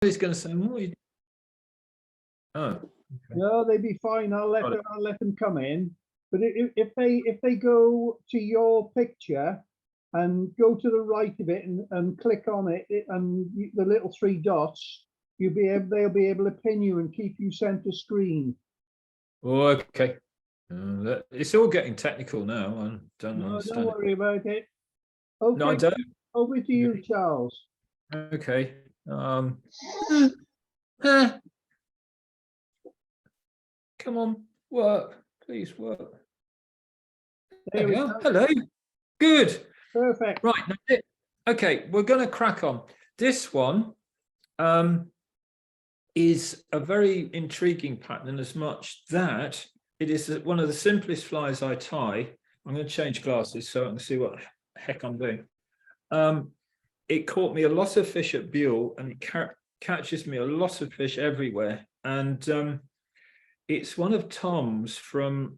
He's going to say, what are you... Oh, okay. No, they'd be fine. I'll let them come in. But if they go to your picture and go to the right of it and click on it and the little 3 dots, they'll be able to pin you and keep you center screen. Oh, okay. It's all getting technical now. I don't understand. Don't worry about it. Okay, no, I don't. Over to you, Charles. Okay. Come on, work. Please work. There we go. Hello. Good. Perfect. Right. That's it. Okay, we're going to crack on. This one is a very intriguing pattern, as much that it is one of the simplest flies I tie. I'm going to change glasses so I can see what the heck I'm doing. It caught me a lot of fish at Buell, and it catches me a lot of fish everywhere. And it's one of Tom's from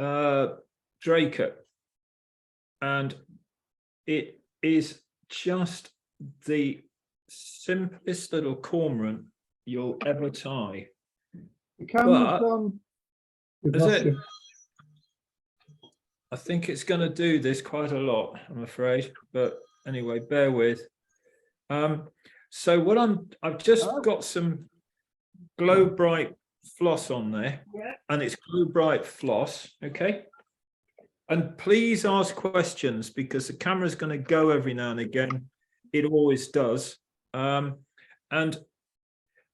Draker, and it is just the simplest little cormorant you'll ever tie. The camera's on. Is it? I think it's going to do this quite a lot, I'm afraid. But anyway, bear with. So what I've just got some Glow Bright floss on there, and it's Glow Bright floss, okay? And please ask questions, because the camera's going to go every now and again. It always does. And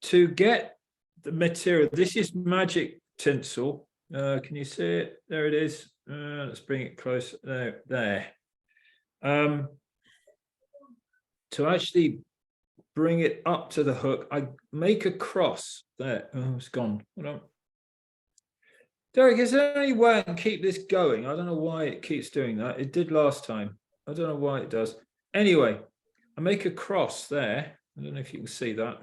to get the material, this is magic tinsel. Can you see it? There it is. Let's bring it close. There. To actually bring it up to the hook, I make a cross there. Oh, it's gone. Hold on. Derek, is there any way I can keep this going? I don't know why it keeps doing that. It did last time. I don't know why it does. Anyway, I make a cross there. I don't know if you can see that.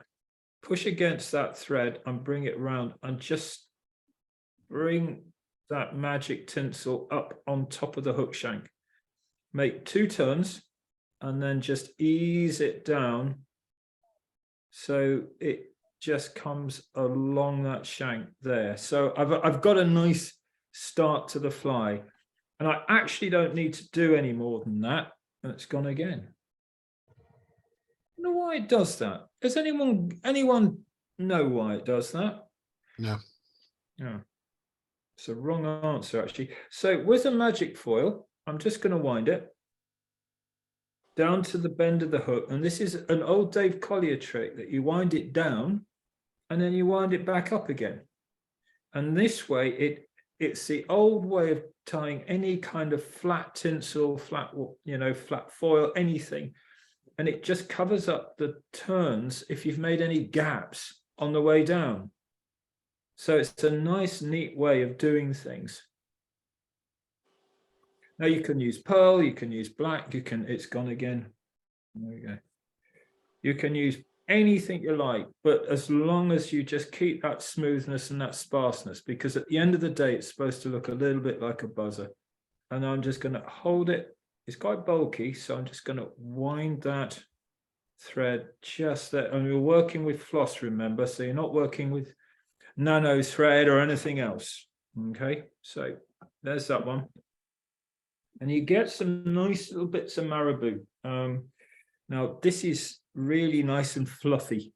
Push against that thread and bring it around, and just bring that magic tinsel up on top of the hook shank. Make 2 turns and then just ease it down so it just comes along that shank there. So I've got a nice start to the fly, and I actually don't need to do any more than that, and it's gone again. I don't know why it does that. Does anyone know why it does that? No. Yeah. It's a wrong answer, actually. So with a magic foil, I'm just going to wind it down to the bend of the hook. And this is an old Dave Collier trick, that you wind it down and then you wind it back up again. And this way, it's the old way of tying any kind of flat tinsel, flat foil, anything. And it just covers up the turns if you've made any gaps on the way down. So it's a nice, neat way of doing things. Now you can use pearl, you can use black, it's gone again. There we go. You can use anything you like, but as long as you just keep that smoothness and that sparseness, because at the end of the day, it's supposed to look a little bit like a buzzer. And I'm just going to hold it. It's quite bulky, so I'm just going to wind that thread just there. And we're working with floss, remember, so you're not working with nano thread or anything else. Okay, so there's that one. And you get some nice little bits of marabou. Now this is really nice and fluffy,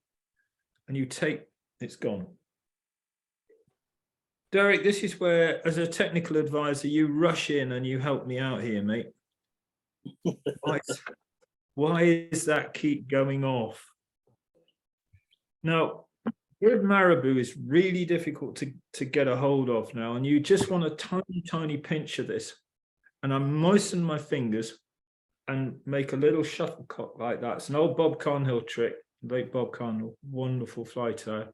and you take, it's gone. Derek, this is where, as a technical advisor, you rush in and you help me out here, mate. Why is that keep going off? Now, good marabou is really difficult to get a hold of now, and you just want a tiny, tiny pinch of this. And I moisten my fingers and make a little shuttlecock like that. It's an old Bob Carnhill trick, late Bob Carnhill, wonderful fly tire.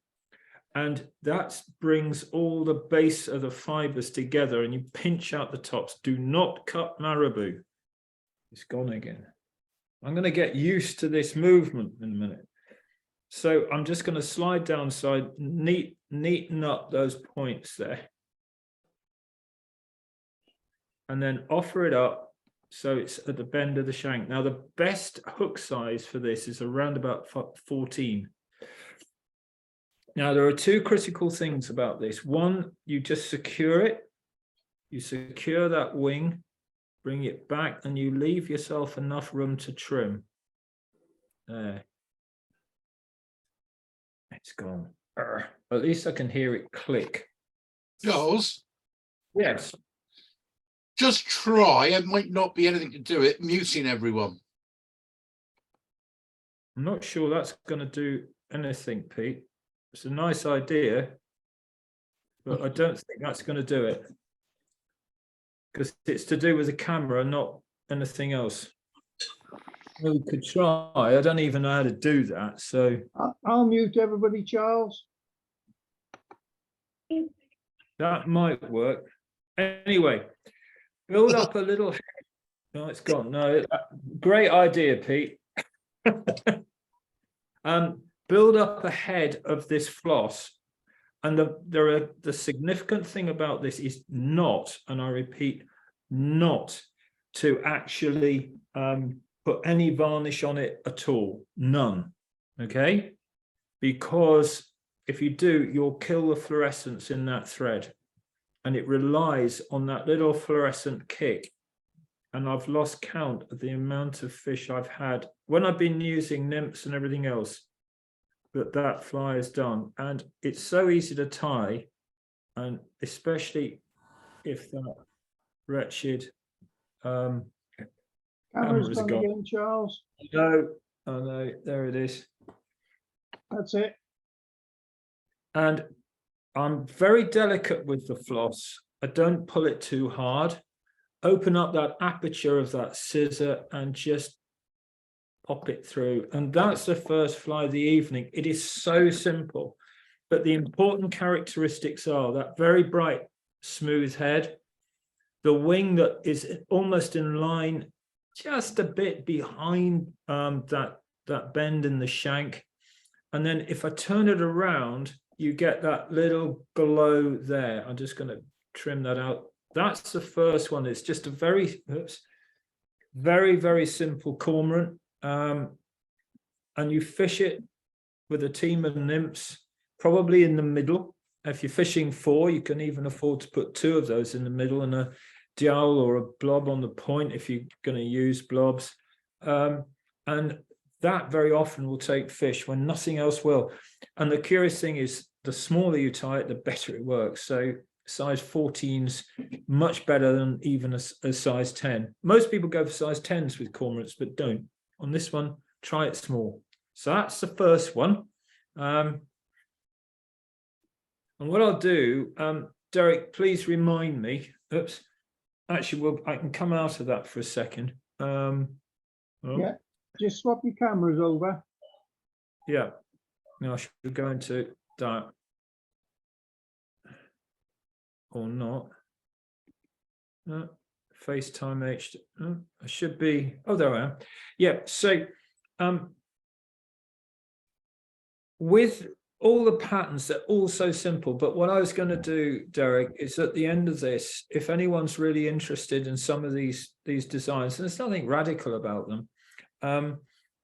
And that brings all the base of the fibers together, and you pinch out the tops. Do not cut marabou. It's gone again. I'm going to get used to this movement in a minute. So I'm just going to slide down side, neaten up those points there. And then offer it up So it's at the bend of the shank. Now, the best hook size for this is around about 14. Now, there are two critical things about this. One, you just secure it. You secure that wing, bring it back, and you leave yourself enough room to trim. There. It's gone. At least I can hear it click. Charles, Yes. just try, it might not be anything to do it, muting everyone. I'm not sure that's going to do anything, Pete. It's a nice idea, but I don't think that's going to do it. Because it's to do with the camera, not anything else. We could try. I don't even know how to do that. So I'll mute everybody, Charles. that might work. Anyway, build up a little. No, it's gone. No, great idea, Pete. Build up a head of this floss. And the significant thing about this is not, and I repeat, not to actually put any varnish on it at all. None. Okay? Because if you do, you'll kill the fluorescence in that thread. And it relies on that little fluorescent kick. And I've lost count of the amount of fish I've had when I've been using nymphs and everything else that fly has done. And it's so easy to tie, and especially if that wretched Camera's cameras are gone gone. again, Charles. No, oh no, there it is. That's it. And I'm very delicate with the floss. I don't pull it too hard. Open up that aperture of that scissor and just pop it through. And that's the first fly of the evening. It is so simple. But the important characteristics are that very bright, smooth head, the wing that is almost in line, just a bit behind that bend in the shank. And then if I turn it around, you get that little glow there. I'm just going to trim that out. That's the first one. It's just a very, very simple cormorant. And you fish it with a team of nymphs, probably in the middle. If you're fishing 4, you can even afford to put 2 of those in the middle and a dowel or a blob on the point if you're going to use blobs. And that very often will take fish when nothing else will. And the curious thing is, the smaller you tie it, the better it works. So size 14's much better than even a size 10. Most people go for size 10s with cormorants, but don't. On this one, try it small. So that's the first one. And what I'll do, Derek, please remind me. Oops. Actually, I can come out of that for a second. Yeah, just swap your cameras over. Yeah. Now I should go into that. Or not. FaceTime HD. I should be. Oh, there I am. Yeah. So, with all the patterns, they're all so simple. But what I was going to do, Derek, is at the end of this, if anyone's really interested in some of these designs, and there's nothing radical about them,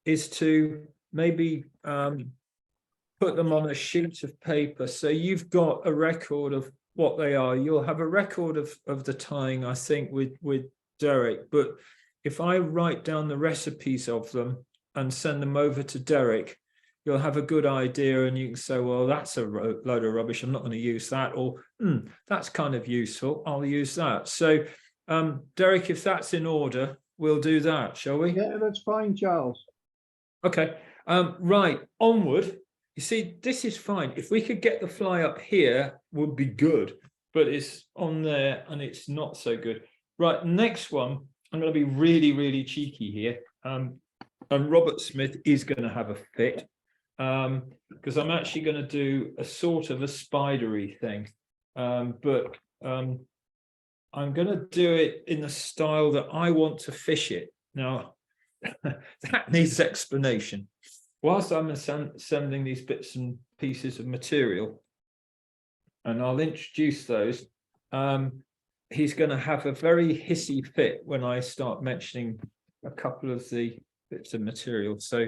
is to maybe put them on a sheet of paper. So you've got a record of what they are. You'll have a record of the tying, I think, with Derek. But if I write down the recipes of them and send them over to Derek, you'll have a good idea, and you can say, well, that's a load of rubbish, I'm not going to use that, or that's kind of useful, I'll use that. So Derek, if that's in order, we'll do that, shall we? Yeah, that's fine, Charles. Okay, right, onward. You see, this is fine. If we could get the fly up here, would be good, but it's on there and it's not so good. Right, next one, I'm going to be really cheeky here. And Robert Smith is going to have a fit, because I'm actually going to do a sort of a spidery thing. But I'm going to do it in the style that I want to fish it. Now, that needs explanation. Whilst I'm assembling these bits and pieces of material, and I'll introduce those, he's going to have a very hissy fit when I start mentioning a couple of the bits of material. So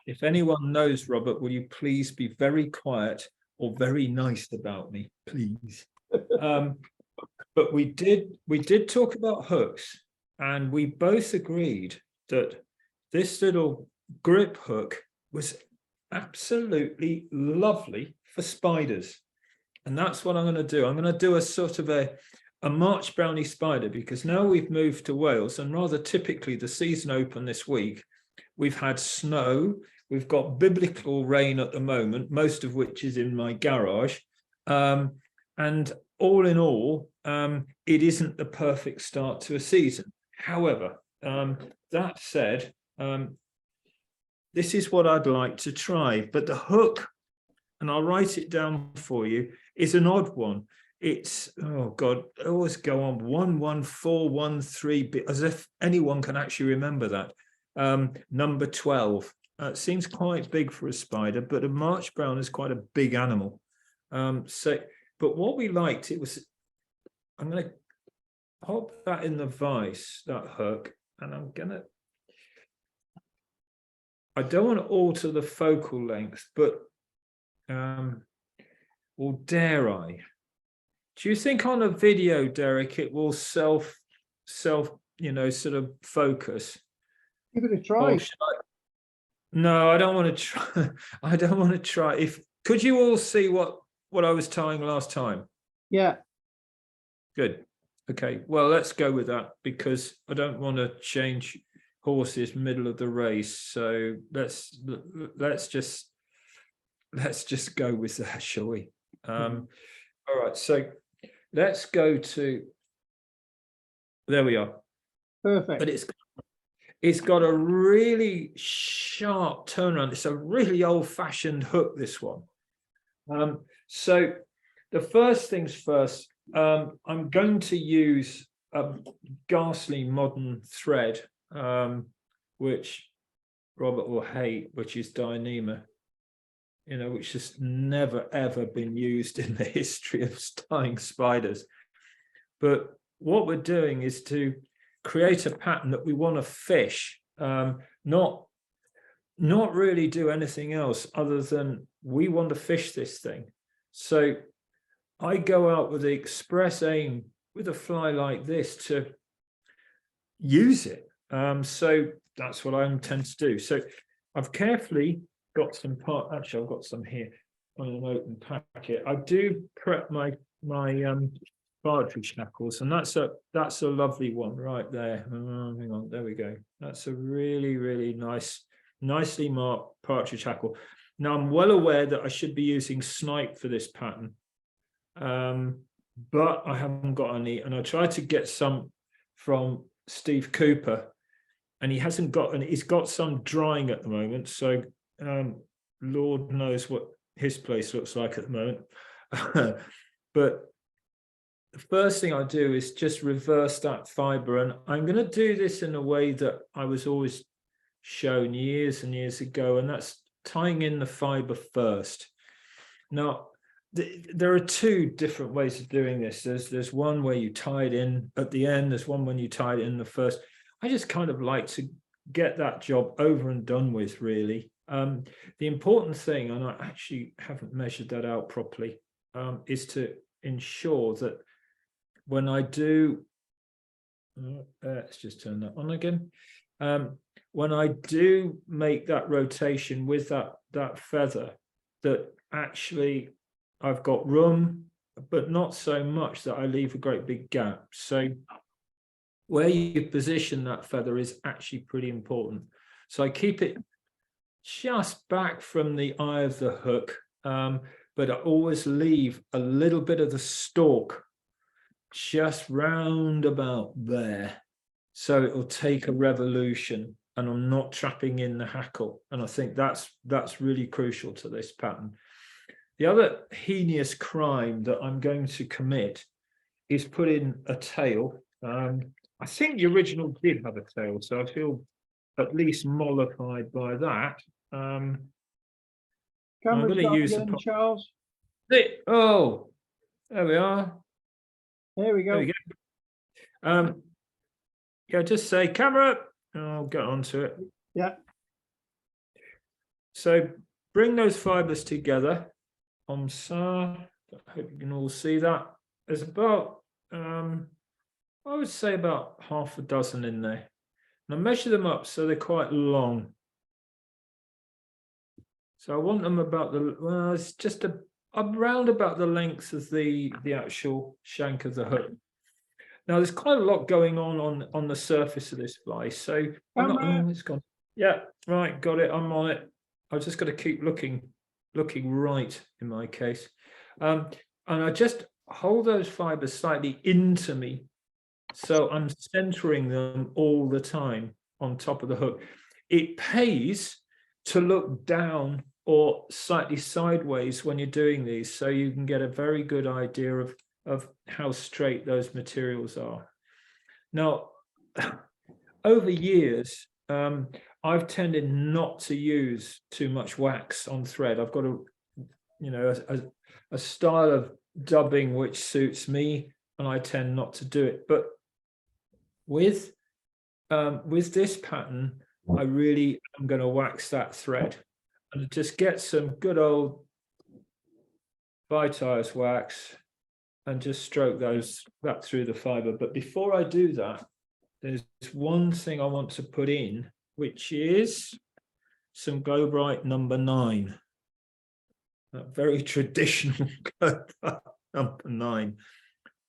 if anyone knows Robert, will you please be very quiet or very nice about me, please? But we did talk about hooks, and we both agreed that this little grip hook was absolutely lovely for spiders. And that's what I'm going to do. I'm going to do a sort of a March brownie spider, because now we've moved to Wales, and rather typically the season opened this week. We've had snow, we've got biblical rain at the moment, most of which is in my garage. And all in all, it isn't the perfect start to a season. However, that said, this is what I'd like to try. But the hook, and I'll write it down for you, is an odd one. It's, oh God, I always go on 11413, as if anyone can actually remember that. Number 12. It seems quite big for a spider, but a March brown is quite a big animal. But what we liked, it was, I'm going to pop that in the vise, that hook, and I don't want to alter the focal length, but, or dare I? Do you think on a video, Derek, it will self, sort of focus? Give it a try. No, I don't want to try. I don't want to try. Could you all see what I was tying last time? Yeah. Good. Okay. Well, let's go with that, because I don't want to change horses middle of the race. So let's just go with that, shall we? All right. So let's go to. There we are. Perfect. But it's got a really sharp turnaround. It's a really old-fashioned hook, this one. So the first things first, I'm going to use a ghastly modern thread, which Robert will hate, which is Dyneema, which has never, ever been used in the history of tying spiders. But what we're doing is to create a pattern that we want to fish, not really do anything else other than we want to fish this thing. So I go out with the express aim with a fly like this to use it. So that's what I intend to do. So I've carefully got some actually I've got some here on an open packet. I do prep my partridge shackles, and that's a lovely one right there. Hang on, there we go. That's a really, really nicely marked partridge hackle. Now I'm well aware that I should be using snipe for this pattern, but I haven't got any, and I tried to get some from Steve Cooper, and he hasn't got any. He's got some drying at the moment, so Lord knows what his place looks like at the moment. But the first thing I do is just reverse that fiber, and I'm going to do this in a way that I was always shown years and years ago, and that's tying in the fiber first. Now, there are two different ways of doing this. There's one where you tie it in at the end. There's one when you tie it in the first. I just kind of like to get that job over and done with, really. The important thing, and I actually haven't measured that out properly, is to ensure that when I do, let's just turn that on again. When I do make that rotation with that feather, that actually I've got room, but not so much that I leave a great big gap. So where you position that feather is actually pretty important. So I keep it just back from the eye of the hook, but I always leave a little bit of the stalk just round about there. So it will take a revolution, and I'm not trapping in the hackle. And I think that's really crucial to this pattern. The other heinous crime that I'm going to commit is put in a tail. I think the original did have a tail, so I feel at least mollified by that. I'm going to use again, Charles. Oh, there we are. There we go. There we go. Yeah, just say camera, and I'll get onto it. Yeah. So bring those fibers together. I hope you can all see that. There's about, I would say about half a dozen in there. And I measure them up so they're quite long. So I want them about it's just around about the length of the actual shank of the hook. Now there's quite a lot going on the surface of this fly. So it's gone. Yeah, right, got it. I'm on it. I've just got to keep looking right in my case. And I just hold those fibers slightly into me. So I'm centering them all the time on top of the hook. It pays to look down or slightly sideways when you're doing these, so you can get a very good idea of how straight those materials are. Now, over years, I've tended not to use too much wax on thread. I've got a style of dubbing which suits me, and I tend not to do it. But with this pattern, I really am going to wax that thread and just get some good old Vitize wax and just stroke that through the fiber. But before I do that, there's one thing I want to put in, which is some Glow Bright number 9. That very traditional Glow Bright number 9.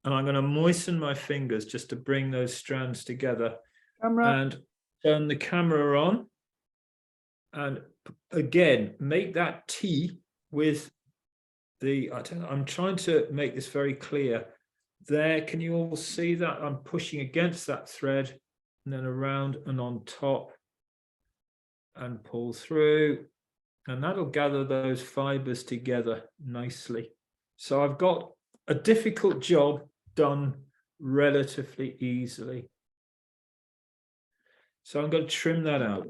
And I'm going to moisten my fingers just to bring those strands together. And turn the camera on. And again, make that T with I'm trying to make this very clear. There, can you all see that? I'm pushing against that thread and then around and on top and pull through. And that'll gather those fibers together nicely. So I've got a difficult job done relatively easily. So I'm going to trim that out.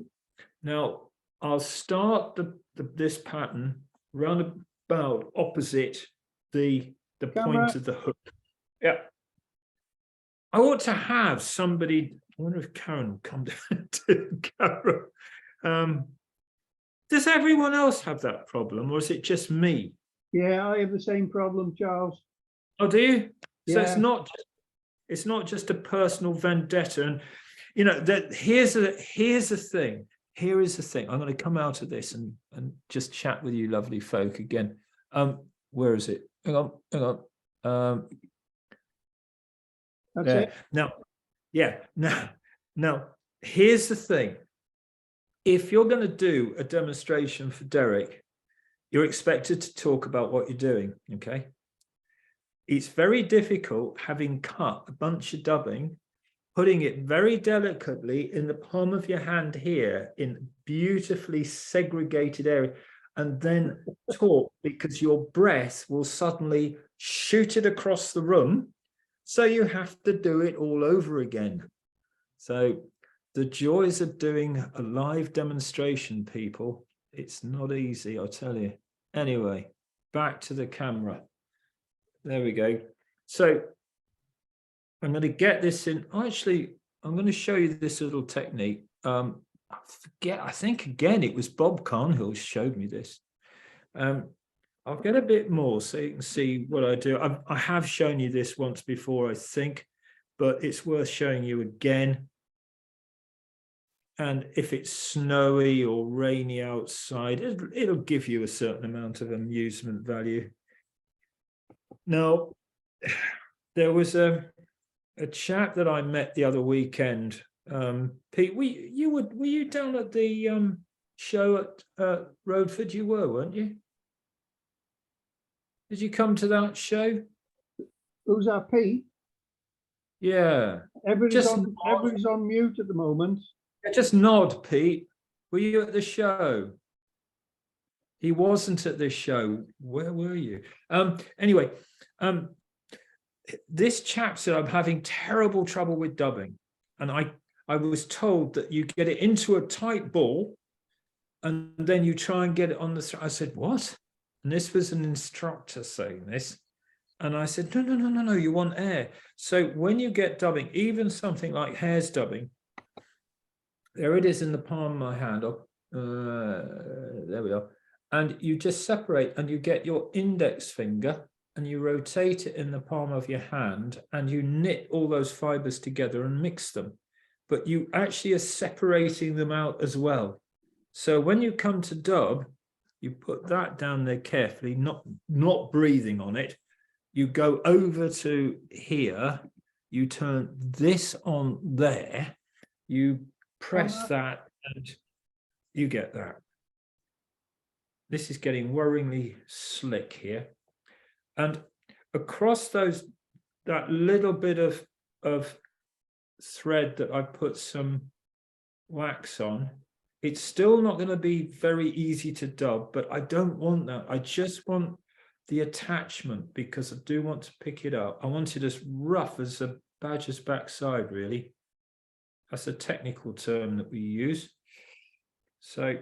Now, I'll start this pattern round about opposite the point of the hook. Yeah. I ought to have somebody, I wonder if Karen will come down to the camera. Does everyone else have that problem, or is it just me? Yeah, I have the same problem, Charles. Oh, do you? Yeah. So it's not just a personal vendetta. And you know, here's the thing. Here is the thing. I'm going to come out of this and just chat with you lovely folk again. Where is it? Hang on. That's there. it. Now, here's the thing. If you're going to do a demonstration for Derek, you're expected to talk about what you're doing, okay? It's very difficult, having cut a bunch of dubbing, putting it very delicately in the palm of your hand here in beautifully segregated area, and then talk, because your breath will suddenly shoot it across the room. So you have to do it all over again. So the joys of doing a live demonstration, people, it's not easy, I'll tell you. Anyway, back to the camera. There we go. So I'm going to get this in. Actually, I'm going to show you this little technique. I think again it was Bob Kahn who showed me this. I'll get a bit more so you can see what I do. I have shown you this once before, I think, but it's worth showing you again. And if it's snowy or rainy outside, it'll give you a certain amount of amusement value. Now, there was a chap that I met the other weekend. Pete, were you down at the show at Roadford? You were, weren't you? Did you come to that show? Who's that, Pete? Yeah. Everybody's on mute at the moment. Just nod, Pete. Were you at the show? He wasn't at this show. Where were you? Anyway, this chap said, I'm having terrible trouble with dubbing. And I was told that you get it into a tight ball and then you try and get it on the... I said, what? And this was an instructor saying this. And I said, no, you want air. So when you get dubbing, even something like hare's dubbing, there it is in the palm of my hand. There we are. And you just separate and you get your index finger and you rotate it in the palm of your hand and you knit all those fibers together and mix them. But you actually are separating them out as well. So when you come to dub, you put that down there carefully, not breathing on it. You go over to here, you turn this on there, you press that and you get that. This is getting worryingly slick here. And across that little bit of thread that I put some wax on, it's still not going to be very easy to dub, but I don't want that. I just want the attachment because I do want to pick it up. I want it as rough as a badger's backside, really. That's a technical term that we use. So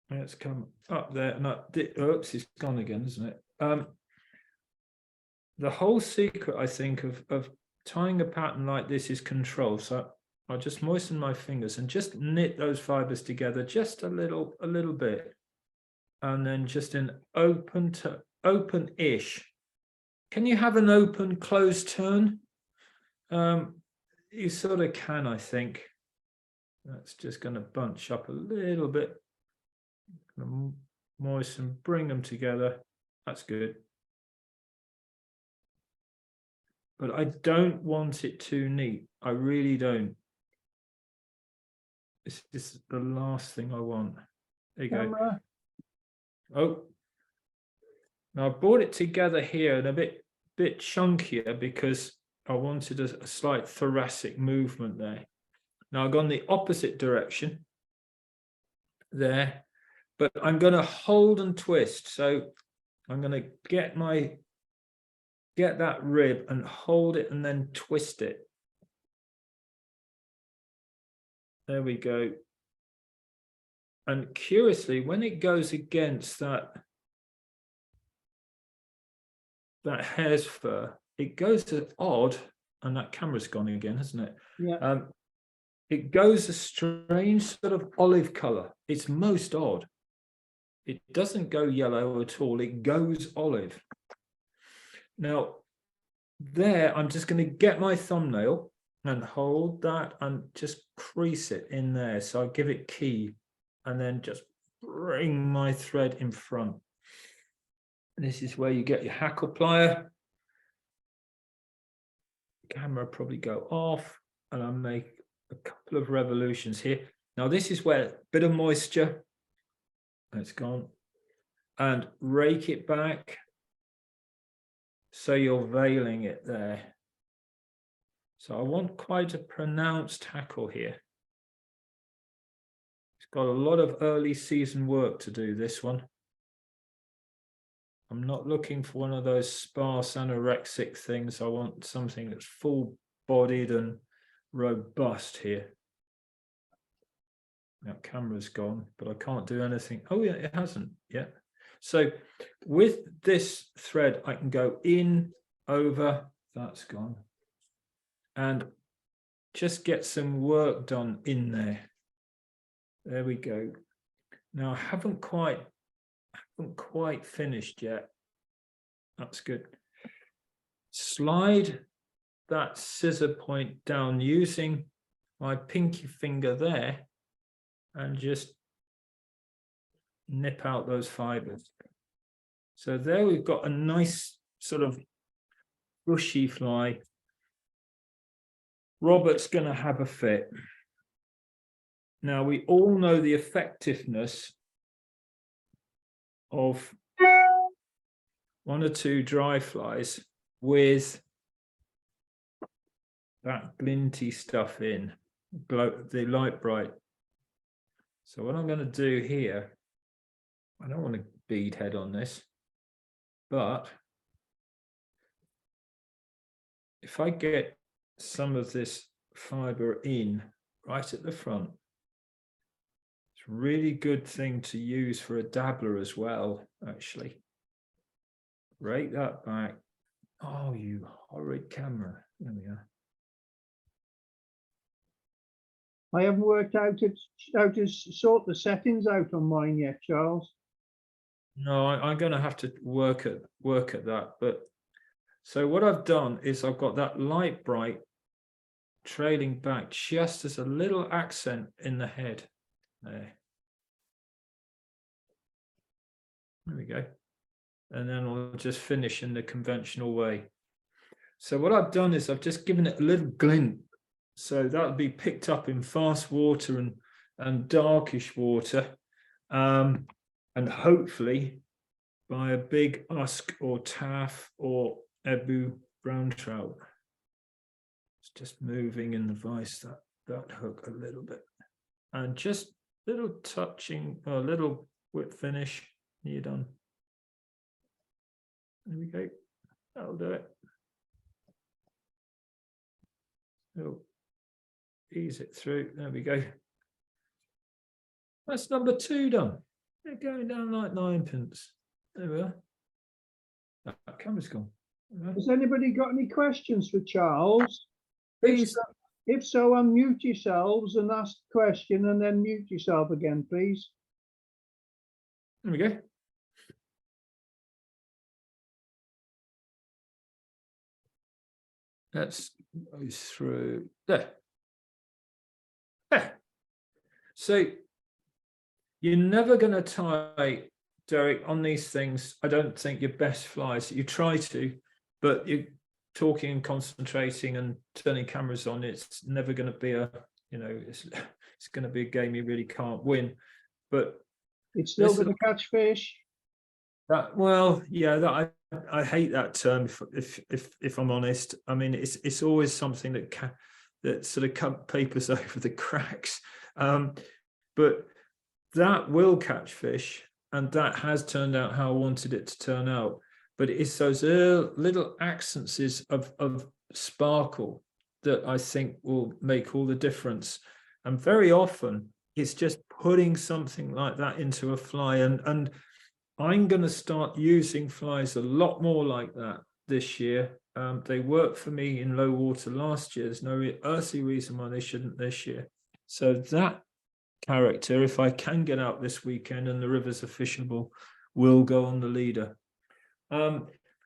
let's come up there and up. Oops, it's gone again, isn't it? The whole secret, I think, of tying a pattern like this is control. So I'll just moisten my fingers and just knit those fibers together just a little bit. And then just an open-ish. Can you have an open closed turn? You sort of can, I think. That's just going to bunch up a little bit. Moisten, bring them together. That's good. But I don't want it too neat. I really don't. This is the last thing I want. There you go. Oh, now I brought it together here and a bit chunkier because I wanted a slight thoracic movement there. Now I've gone the opposite direction there, but I'm going to hold and twist. So I'm going to get that rib and hold it and then twist it. There we go. And curiously, when it goes against that hare's fur, it goes odd, and that camera's gone again, hasn't it? Yeah. It goes a strange sort of olive color. It's most odd. It doesn't go yellow at all. It goes olive. Now, there, I'm just going to get my thumbnail and hold that and just crease it in there. So I give it key and then just bring my thread in front. This is where you get your hackle plier. Camera probably go off and I'll make a couple of revolutions here. Now this is where a bit of moisture, it's gone, and rake it back so you're veiling it there. So I want quite a pronounced hackle here. It's got a lot of early season work to do, this one. I'm not looking for one of those sparse anorexic things. I want something that's full-bodied and robust here. Now camera's gone, but I can't do anything. Oh yeah, it hasn't yet. So with this thread, I can go in, over, that's gone, and just get some work done in there. There we go. Now I haven't quite finished yet. That's good. Slide that scissor point down using my pinky finger there and just nip out those fibers. So there we've got a nice sort of bushy fly. Robert's going to have a fit. Now we all know the effectiveness of 1 or 2 dry flies with that glinty stuff in, the light bright. So what I'm going to do here, I don't want a bead head on this, but if I get some of this fiber in right at the front, it's a really good thing to use for a dabbler as well, actually. Rake that back, Oh, you horrid camera. There we are. I haven't worked out how to sort the settings out on mine yet, Charles. No, I'm going to have to work at that. But so what I've done is I've got that light bright trailing back just as a little accent in the head. There we go. And then I'll just finish in the conventional way. So what I've done is I've just given it a little glint. So that'll be picked up in fast water and darkish water. And hopefully by a big usk or taff or ebu brown trout. It's just moving in the vise that hook a little bit. And just little touching, a little whip finish. You're done. There we go. That'll do it. So ease it through. There we go. That's number 2 done. They're going down like 9pence. There we are. That camera's gone. Has anybody got any questions for Charles? Please. If so, unmute yourselves and ask the question and then mute yourself again, please. There we go. Let's go through there. So you're never going to tie, Derek, on these things. I don't think your best flies. You try to, but you're talking and concentrating and turning cameras on. It's never going to be it's going to be a game you really can't win. But it's still going to catch fish. I hate that term. If I'm honest, I mean it's always something that sort of papers over the cracks. But that will catch fish, and that has turned out how I wanted it to turn out. But it's those little accents of sparkle that I think will make all the difference. And very often it's just putting something like that into a fly. And I'm going to start using flies a lot more like that this year. They worked for me in low water last year. There's no earthly reason why they shouldn't this year. So that character, if I can get out this weekend and the rivers are fishable, will go on the leader.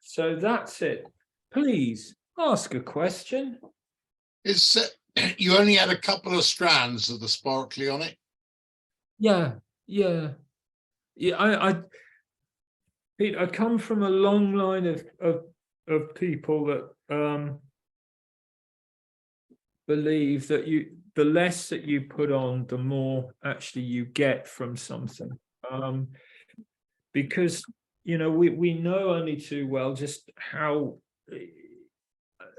So that's it. Please ask a question. You only had a couple of strands of the sparkly on it? Yeah. Pete, I come from a long line of people that believe that the less that you put on, the more actually you get from something. Because we know only too well just how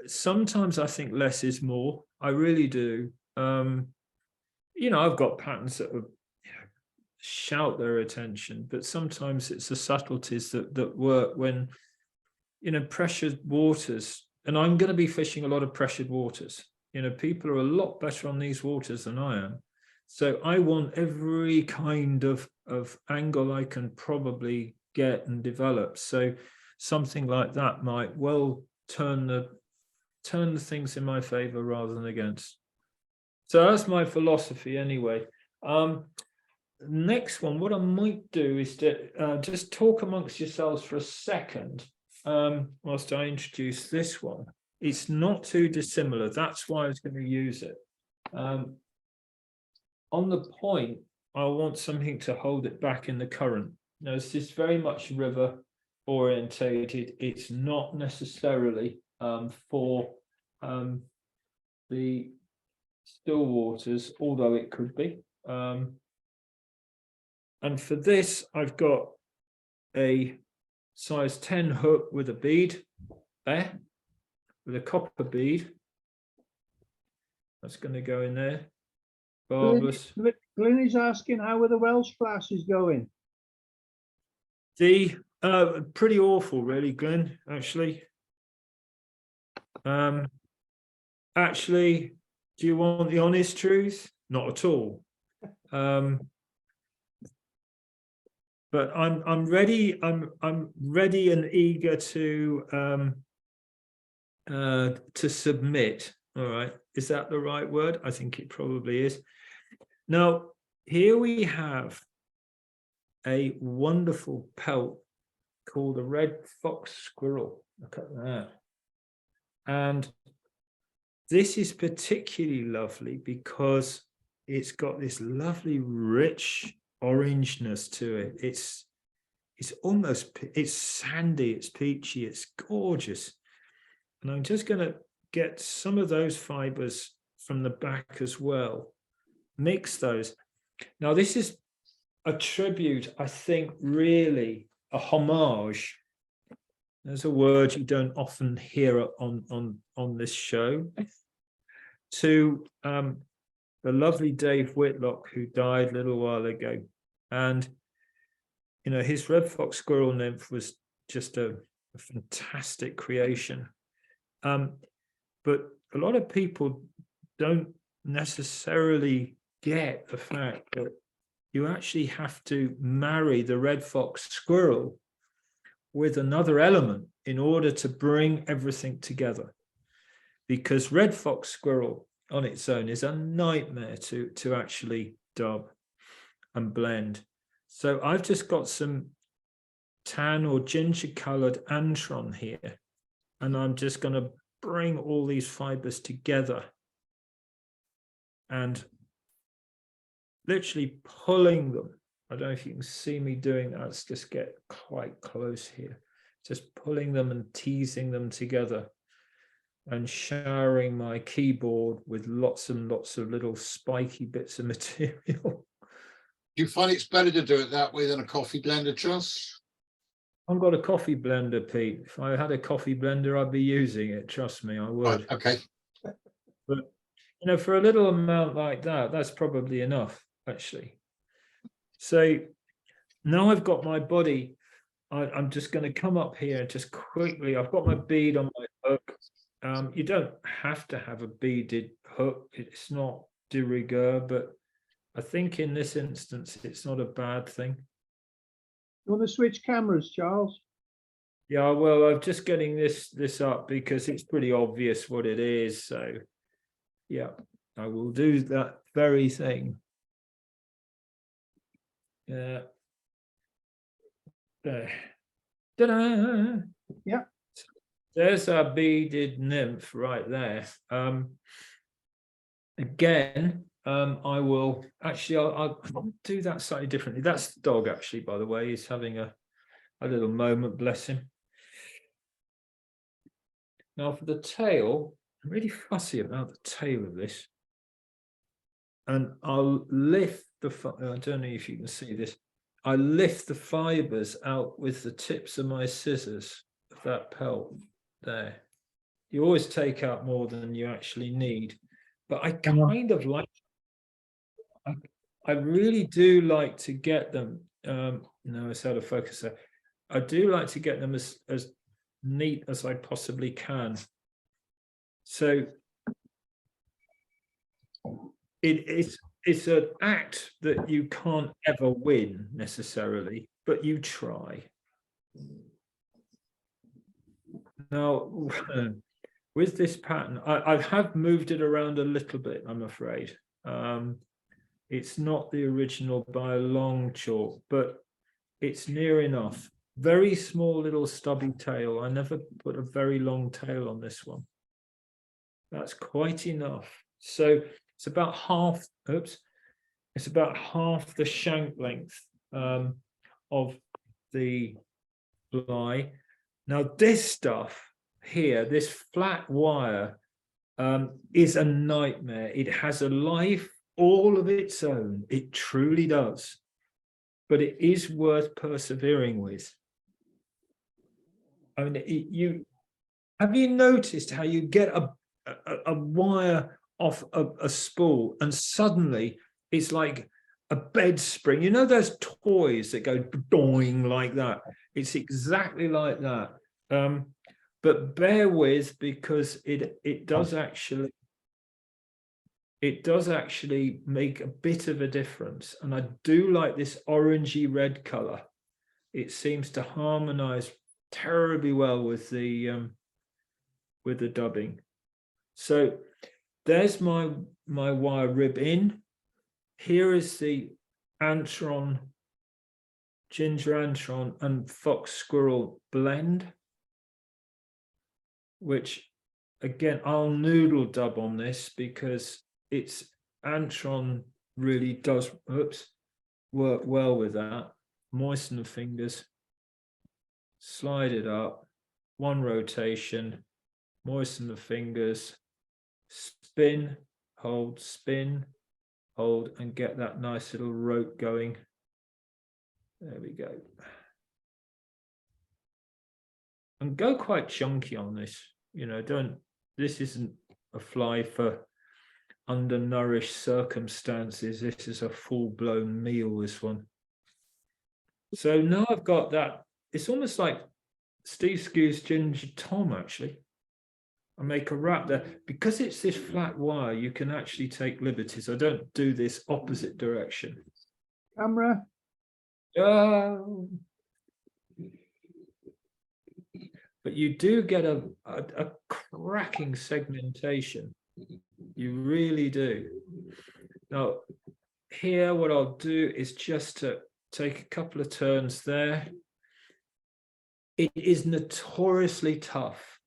sometimes I think less is more. I really do. I've got patterns that are shout their attention, but sometimes it's the subtleties that work when pressured waters, and I'm going to be fishing a lot of pressured waters. People are a lot better on these waters than I am, so I want every kind of angle I can probably get and develop. So something like that might well turn the things in my favor rather than against. So that's my philosophy anyway. Next one, what I might do is to just talk amongst yourselves for a second whilst I introduce this one. It's not too dissimilar. That's why I was going to use it. On the point, I want something to hold it back in the current. Now, this is very much river orientated. It's not necessarily for the still waters, although it could be. And for this, I've got a size 10 hook with a bead there, with a copper bead. That's going to go in there. Barbless. Glyn is asking how are the Welsh classes going? Pretty awful, really, Glenn, actually. Actually, do you want the honest truth? Not at all. But I'm ready. I'm ready and eager to to submit. All right, is that the right word? I think it probably is. Now, here we have a wonderful pelt called the Red Fox Squirrel. Look at that. And this is particularly lovely because it's got this lovely rich orangeness to it. It's almost, it's sandy, it's peachy, it's gorgeous. And I'm just going to get some of those fibers from the back as well. Mix those. Now, this is a tribute, I think, really a homage. There's a word you don't often hear on this show, to the lovely Dave Whitlock, who died a little while ago. And, you know, his Red Fox Squirrel Nymph was just a fantastic creation. But a lot of people don't necessarily get the fact that you actually have to marry the Red Fox Squirrel with another element in order to bring everything together. Because Red Fox Squirrel on its own is a nightmare to actually dub and blend. So I've just got some tan or ginger colored antron here, and I'm just going to bring all these fibers together and literally pulling them. I don't know if you can see me doing that. Let's just get quite close here. Just pulling them and teasing them together and showering my keyboard with lots and lots of little spiky bits of material. Do you find it's better to do it that way than a coffee blender, Truss? I've got a coffee blender, Pete. If I had a coffee blender, I'd be using it. Trust me, I would. Right, okay. But, you know, for a little amount like that, that's probably enough, actually. So now I've got my body. I'm just going to come up here and just quickly, I've got my bead on my hook. You don't have to have a beaded hook. It's not de rigueur, but I think in this instance, it's not a bad thing. You want to switch cameras, Charles? Yeah, well, I'm just getting this up because it's pretty obvious what it is. So, yeah, I will do that very thing. Yeah. There. Ta-da! Yeah. There's our beaded nymph right there. Again, I will actually, I'll do that slightly differently. That's the dog, actually, by the way. He's having a little moment, bless him. Now for the tail, I'm really fussy about the tail of this. And I'll lift the, I don't know if you can see this. I lift the fibers out with the tips of my scissors of that pelt there. You always take out more than you actually need. But I kind of like, I really do like to get them, no, it's out of focus there. I do like to get them as neat as I possibly can. So it's an act that you can't ever win necessarily, but you try. Now, with this pattern, I have moved it around a little bit, I'm afraid. It's not the original by a long chalk, but it's near enough. Very small little stubby tail. I never put a very long tail on this one. That's quite enough. So it's about half, it's about half the shank length of the fly. Now this stuff here, this flat wire is a nightmare. It has a life all of its own. It truly does. But it is worth persevering with. I mean, have you noticed how you get a wire off a spool and suddenly it's like a bed spring? You know those toys that go doing like that? It's exactly like that. But bear with, because it does actually make a bit of a difference. And I do like this orangey red color. It seems to harmonize terribly well with the with the dubbing. So there's my wire rib in. Here is the Antron, Ginger Antron and Fox Squirrel blend, which again, I'll noodle dub on this because it's Antron really does work well with that. Moisten the fingers, slide it up, one rotation, moisten the fingers, spin, hold, and get that nice little rope going. There we go. And go quite chunky on this. You know, this isn't a fly for undernourished circumstances. This is a full-blown meal, this one. So now I've got that. It's almost like Steve Skew's Ginger Tom, actually. I make a wrap there. Because it's this flat wire, you can actually take liberties. I don't do this opposite direction. Camera. But you do get a cracking segmentation. You really do. Now, here what I'll do is just to take a couple of turns there. It is notoriously tough.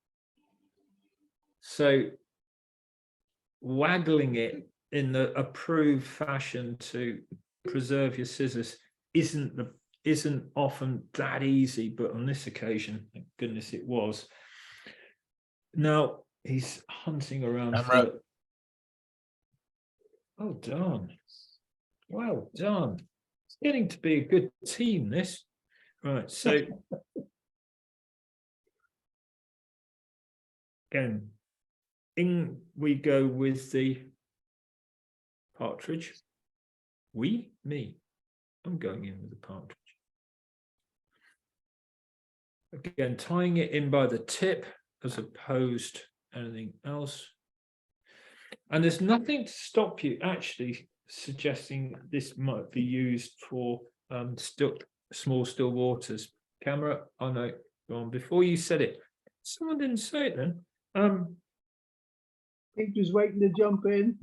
So waggling it in the approved fashion to preserve your scissors isn't often that easy, but on this occasion, thank goodness it was. Now he's hunting around for it. Oh darn. Well done. It's getting to be a good team, this. Right, so again, in we go with the partridge. Me. I'm going in with the partridge. Again, tying it in by the tip as opposed to anything else. And there's nothing to stop you actually suggesting this might be used for small still waters. Camera, oh no, go on. Before you said it, someone didn't say it then. Keep just waiting to jump in.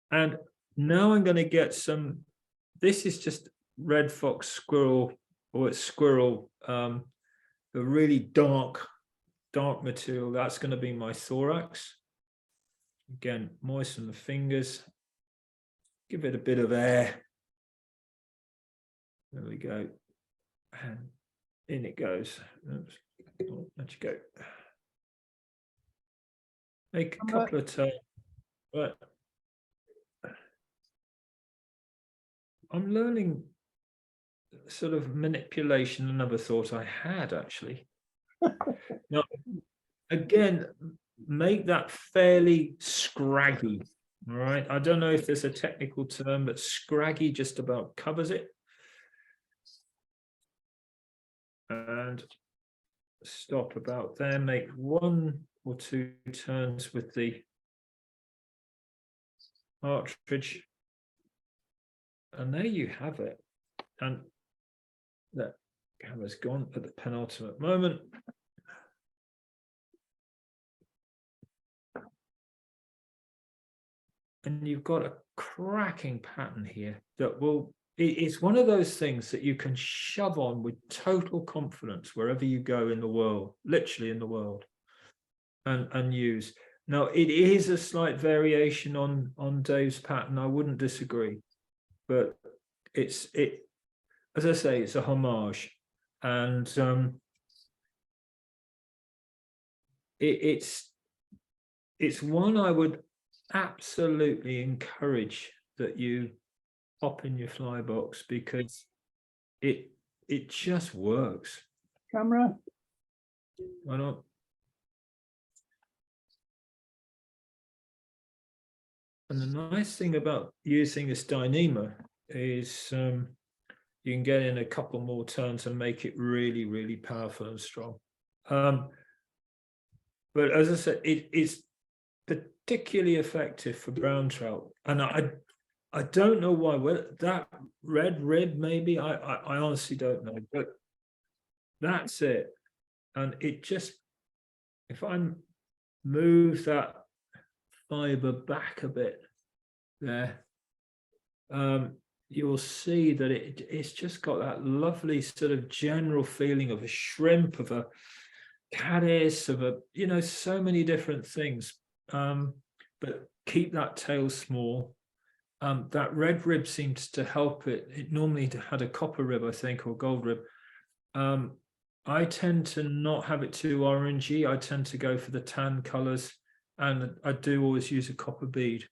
And now I'm going to get some, this is just Red Fox Squirrel, or it's Squirrel, the really dark material. That's going to be my thorax. Again, moisten the fingers, give it a bit of air. There we go. And in it goes. Oops. Oh, let you go. Make a couple of turns. Right. I'm learning sort of manipulation, another thought I had actually. Now, again, make that fairly scraggy, all right? I don't know if there's a technical term, but scraggy just about covers it. And stop about there, make one or two turns with the partridge. And there you have it. And that camera's gone at the penultimate moment. And you've got a cracking pattern here that will, it's one of those things that you can shove on with total confidence wherever you go in the world, literally in the world, and use. Now, it is a slight variation on Dave's pattern. I wouldn't disagree. But as I say, it's a homage, and it's one I would absolutely encourage that you pop in your fly box because it just works. Camera. Why not? And the nice thing about using this Dyneema is you can get in a couple more turns and make it really, really powerful and strong. But as I said, it's particularly effective for brown trout. And I don't know why. Whether that red rib, maybe, I honestly don't know. But that's it. and it just, if I move that fiber back a bit there, you'll see that it's just got that lovely sort of general feeling of a shrimp, of a caddis, of a, you know, so many different things. But keep that tail small. That red rib seems to help it. It normally had a copper rib, I think, or gold rib. I tend to not have it too orangey. I tend to go for the tan colors, and I do always use a copper bead.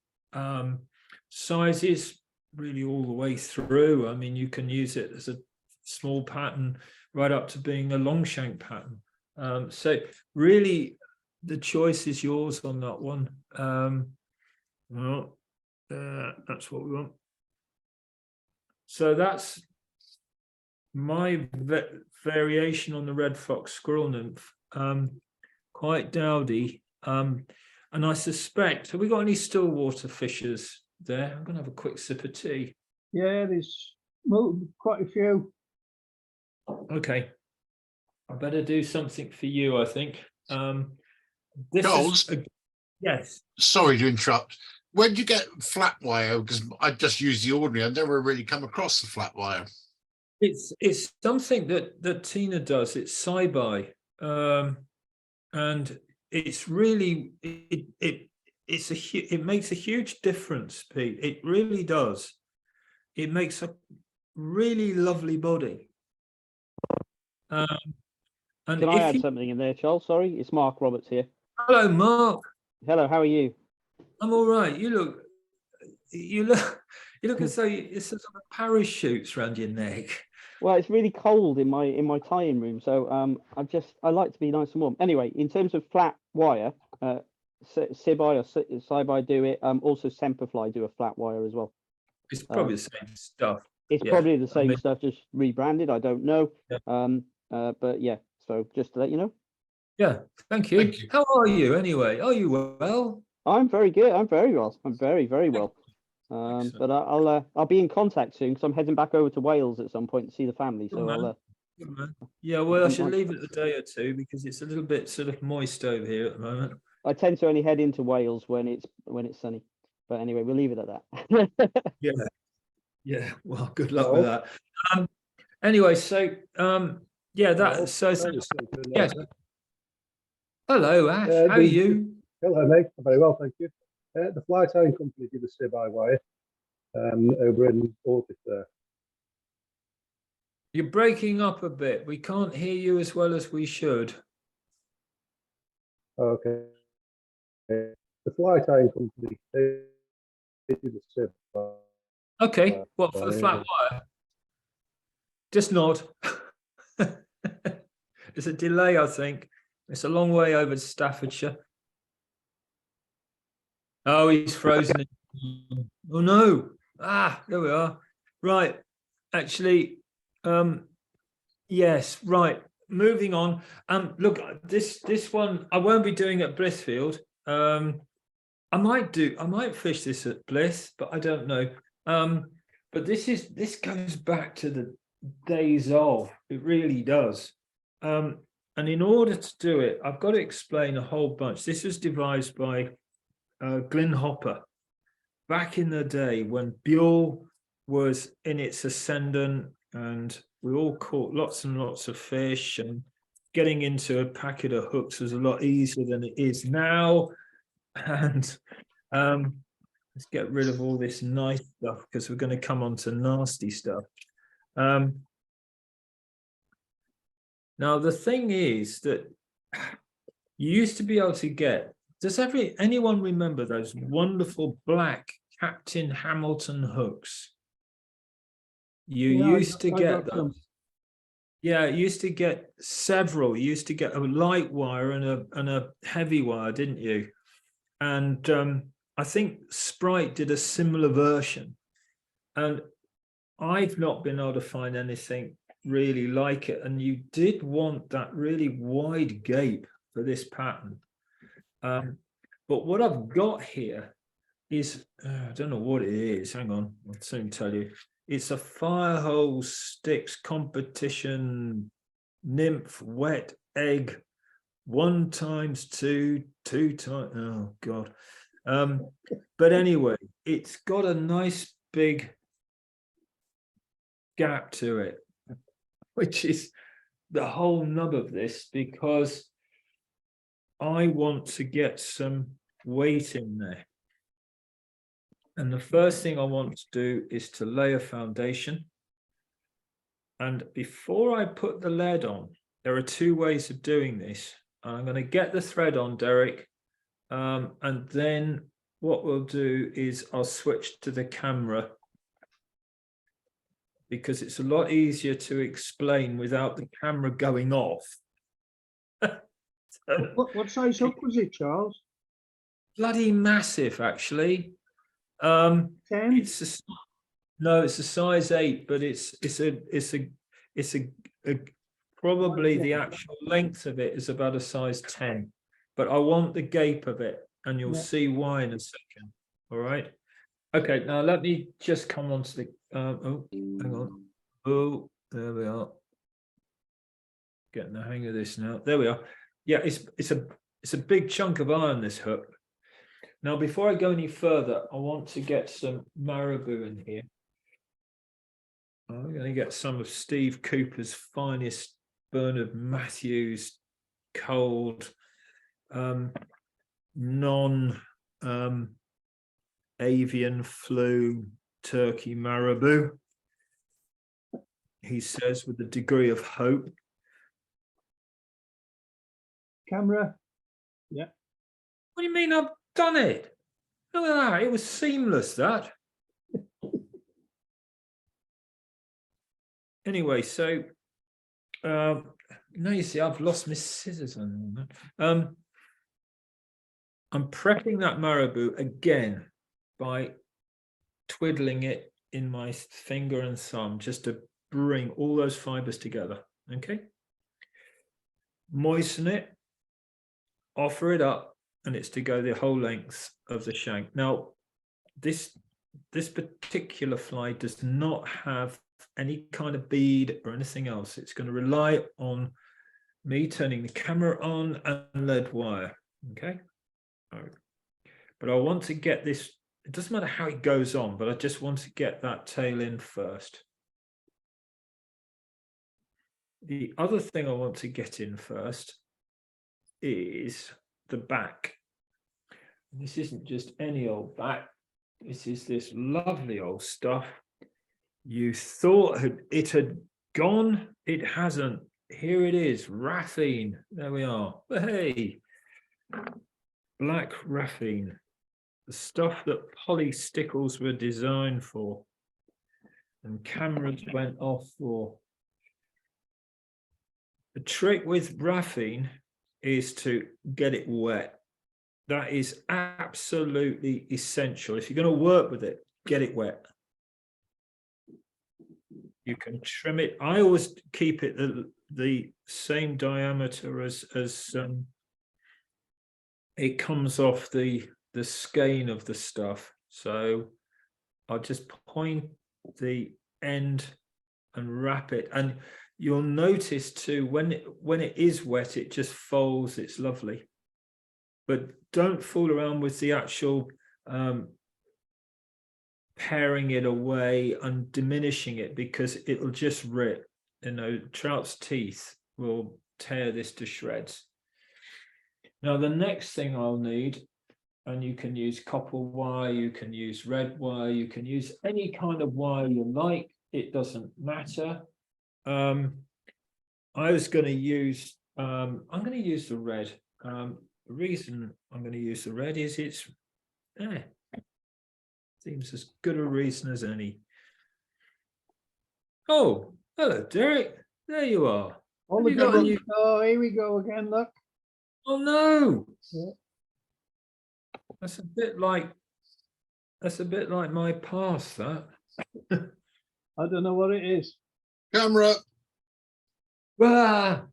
Sizes really all the way through. I mean, you can use it as a small pattern right up to being a long shank pattern. So really, the choice is yours on that one. Well, that's what we want. So that's my variation on the Red Fox Squirrel Nymph. Quite dowdy. And I suspect, have we got any stillwater fishers there? I'm going to have a quick sip of tea. Yeah, there's quite a few. Okay. I better do something for you, I think. This Charles? is yes. Sorry to interrupt. When do you get flat wire? Because I just use the ordinary. I've never really come across the flat wire. It's something that Tina does. It's sci-bi, and it's really it makes a huge difference, Pete. It really does. It makes a really lovely body. And can I add something in there, Charles? Sorry, it's Mark Roberts here. Hello, Mark. Hello, how are you? I'm all right. You look as though it's sort of parachutes around your neck. Well, it's really cold in my tie-in room, so I like to be nice and warm. Anyway, in terms of flat wire, Sibai or Sibai do it. Also, Semperfly do a flat wire as well. It's probably the same stuff. It's probably the same stuff, just rebranded. I don't know. Yeah. But yeah. So just to let you know. Yeah. Thank you. Thank you. How are you anyway? Are you well? I'm very good. I'm very well. I'm very, very well. But I'll be in contact soon because I'm heading back over to Wales at some point to see the family. So yeah, well, I should leave it a day or two because it's a little bit sort of moist over here at the moment. I tend to only head into Wales when it's sunny. But anyway, we'll leave it at that. Yeah. Well, good luck with that. Anyway, so yes. Hello, Ash. How are you? Hello, mate. I'm very well, thank you. The fly tying company did a Sibai wire over in Orchard there. You're breaking up a bit. We can't hear you as well as we should. Okay. The fly tying company they did a Sibai. Okay. What, for the flat wire? Just nod. There's a delay, I think. It's a long way over to Staffordshire. Oh, he's frozen. Oh no. There we are. Right. Actually, yes, right. Moving on. Look, this one I won't be doing at Blissfield. I might fish this at Bliss, but I don't know. But this goes back to the days of. It really does. And in order to do it, I've got to explain a whole bunch. This was devised by Glyn Hopper back in the day when Buell was in its ascendant and we all caught lots and lots of fish, and getting into a packet of hooks was a lot easier than it is now. And let's get rid of all this nice stuff because we're going to come on to nasty stuff. Now, the thing is that you used to be able to get, does anyone remember those wonderful black Captain Hamilton hooks? You used to get those. Yeah, you used to get several. You used to get a light wire and a heavy wire, didn't you? And I think Sprite did a similar version. And I've not been able to find anything really like it. And you did want that really wide gape for this pattern. But what I've got here is, I don't know what it is. Hang on, I'll soon tell you. It's a Firehose Sticks Competition Nymph Wet egg 1 times 2, 2 times, oh God. But anyway, it's got a nice big gap to it, which is the whole nub of this, because I want to get some weight in there. And the first thing I want to do is to lay a foundation. And before I put the lead on, there are 2 ways of doing this. I'm going to get the thread on, Derek, and then what we'll do is I'll switch to the camera, because it's a lot easier to explain without the camera going off. What size hook was it, Charles? Bloody massive, actually. 10? It's no, it's a size 8, but it's probably the actual length of it is about a size 10. But I want the gape of it, and you'll see why in a second. All right. Okay, now let me just come on to the oh, hang on. Oh, there we are. Getting the hang of this now. There we are. Yeah, it's a big chunk of iron, this hook. Now, before I go any further, I want to get some marabou in here. I'm going to get some of Steve Cooper's finest Bernard Matthews cold non avian flu turkey marabou, he says, with a degree of hope. Camera? Yeah. What do you mean I've done it? Look at that, it was seamless, that. Anyway, so now you see I've lost my scissors on that. I'm prepping that marabou again by twiddling it in my finger and thumb, just to bring all those fibers together. Okay, moisten it, offer it up, and it's to go the whole length of the shank. Now, this particular fly does not have any kind of bead or anything else. It's going to rely on me turning the camera on and lead wire. Okay, but I want to get this. It doesn't matter how it goes on, but I just want to get that tail in first. The other thing I want to get in first is the back. This isn't just any old back. This is this lovely old stuff. You thought it had gone. It hasn't. Here it is, Raphine. There we are. Hey, black Raphine, the stuff that polystickles were designed for and cameras went off for. The trick with Raphine is to get it wet. That is absolutely essential. If you're going to work with it, get it wet. You can trim it. I always keep it the same diameter as it comes off the skein of the stuff. So I'll just point the end and wrap it. And you'll notice too, when it is wet, it just folds. It's lovely. But don't fool around with the actual paring it away and diminishing it, because it'll just rip. You know, trout's teeth will tear this to shreds. Now, the next thing I'll need, and you can use copper wire, you can use red wire, you can use any kind of wire you like. It doesn't matter. I was going to use, I'm going to use the red. The reason I'm going to use the red is it's seems as good a reason as any. Oh, hello, Derek. There you are. Oh, here we go again, look. Oh no. Yeah. That's a bit like my past, that. I don't know what it is. Camera. Ah!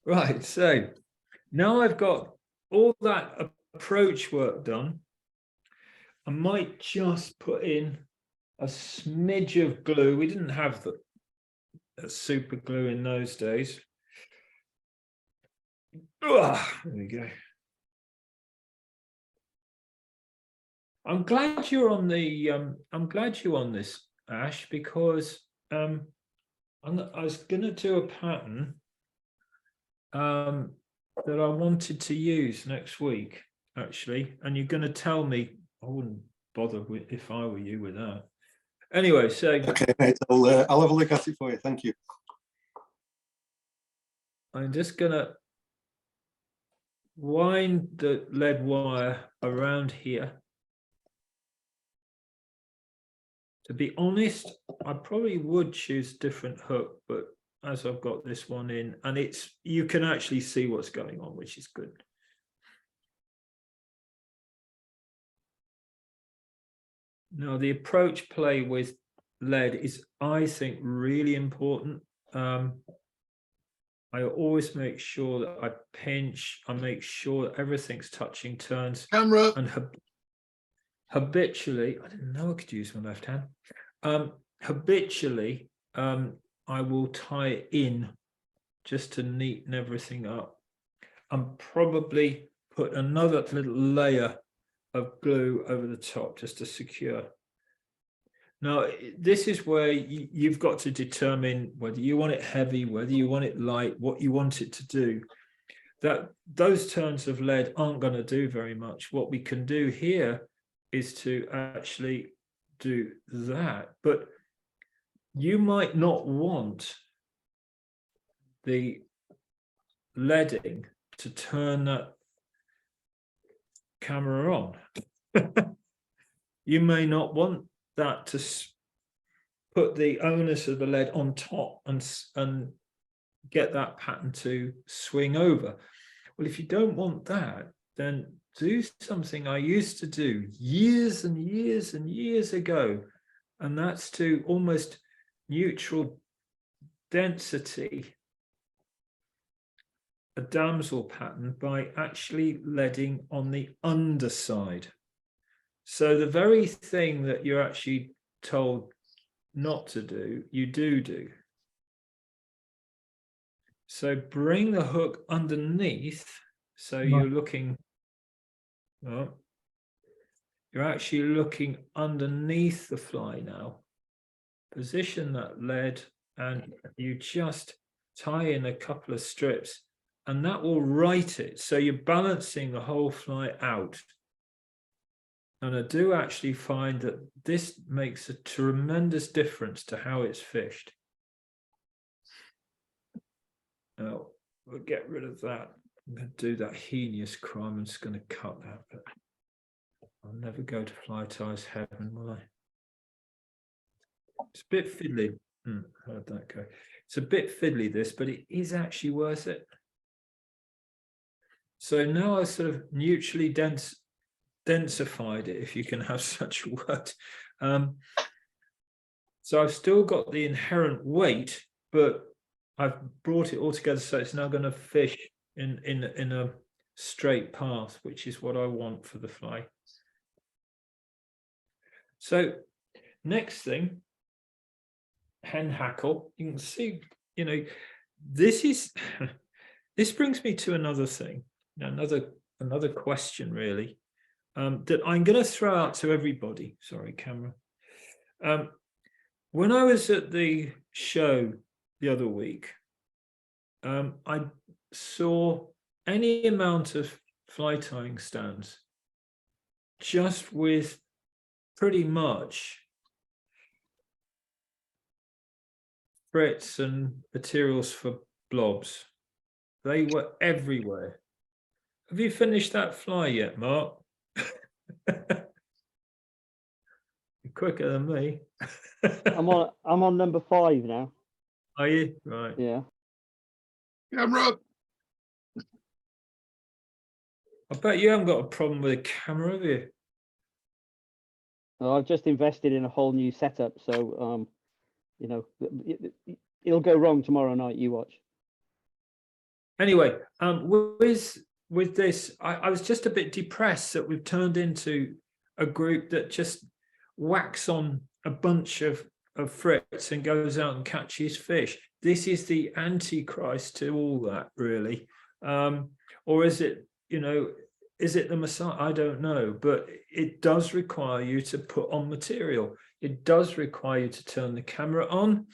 Right, so now I've got all that approach work done. I might just put in a smidge of glue. We didn't have super glue in those days. There we go. I'm glad you're on the. I'm glad you're on this, Ash, because I was going to do a pattern that I wanted to use next week, actually, and you're going to tell me. I wouldn't bother with if I were you with that. Anyway, so Okay, mate, I'll have a look at it for you. Thank you. I'm just going to wind the lead wire around here. To be honest, I probably would choose different hook, but as I've got this one in, and you can actually see what's going on, which is good. Now, the approach play with lead is, I think, really important. I always make sure that I pinch, I make sure that everything's touching turns. Camera. And habitually, I didn't know I could use my left hand. Habitually, I will tie it in just to neaten everything up and probably put another little layer of glue over the top just to secure. Now, this is where you've got to determine whether you want it heavy, whether you want it light, what you want it to do. That those turns of lead aren't going to do very much. What we can do here is to actually do that, but you might not want the leading to turn that camera on. You may not want that to put the onus of the lead on top and get that pattern to swing over. Well, if you don't want that, then do something I used to do years and years and years ago, and that's to almost neutral density a damsel pattern by actually leading on the underside. So the very thing that you're actually told not to do, you do. So bring the hook underneath. So you're looking, well, you're actually looking underneath the fly now. Position that lead and you just tie in a couple of strips and that will right it. So you're balancing the whole fly out. And I do actually find that this makes a tremendous difference to how it's fished. Now, we'll get rid of that. I'm going to do that heinous crime. I'm just going to cut that. But I'll never go to fly ties heaven, will I? It's a bit fiddly. How'd that go? It's a bit fiddly, this, but it is actually worth it. So now I sort of neutrally densified it, if you can have such a word. So I've still got the inherent weight, but I've brought it all together so it's now going to fish in a straight path, which is what I want for the fly. So next thing, hen hackle. You can see, you know, this brings me to another thing, another question really. That I'm going to throw out to everybody. Sorry, camera. When I was at the show the other week, I saw any amount of fly tying stands just with pretty much frets and materials for blobs. They were everywhere. Have you finished that fly yet, Mark? You're quicker than me. I'm on number 5 now. Are you? Right. Yeah. Camera. I bet you haven't got a problem with a camera, have you? I've just invested in a whole new setup, so you know, it'll go wrong tomorrow night. You watch. Anyway, with this, I was just a bit depressed that we've turned into a group that just whacks on a bunch of Fritz and goes out and catches fish. This is the antichrist to all that, really. Or is it, you know, is it the Messiah? I don't know, but it does require you to put on material. It does require you to turn the camera on.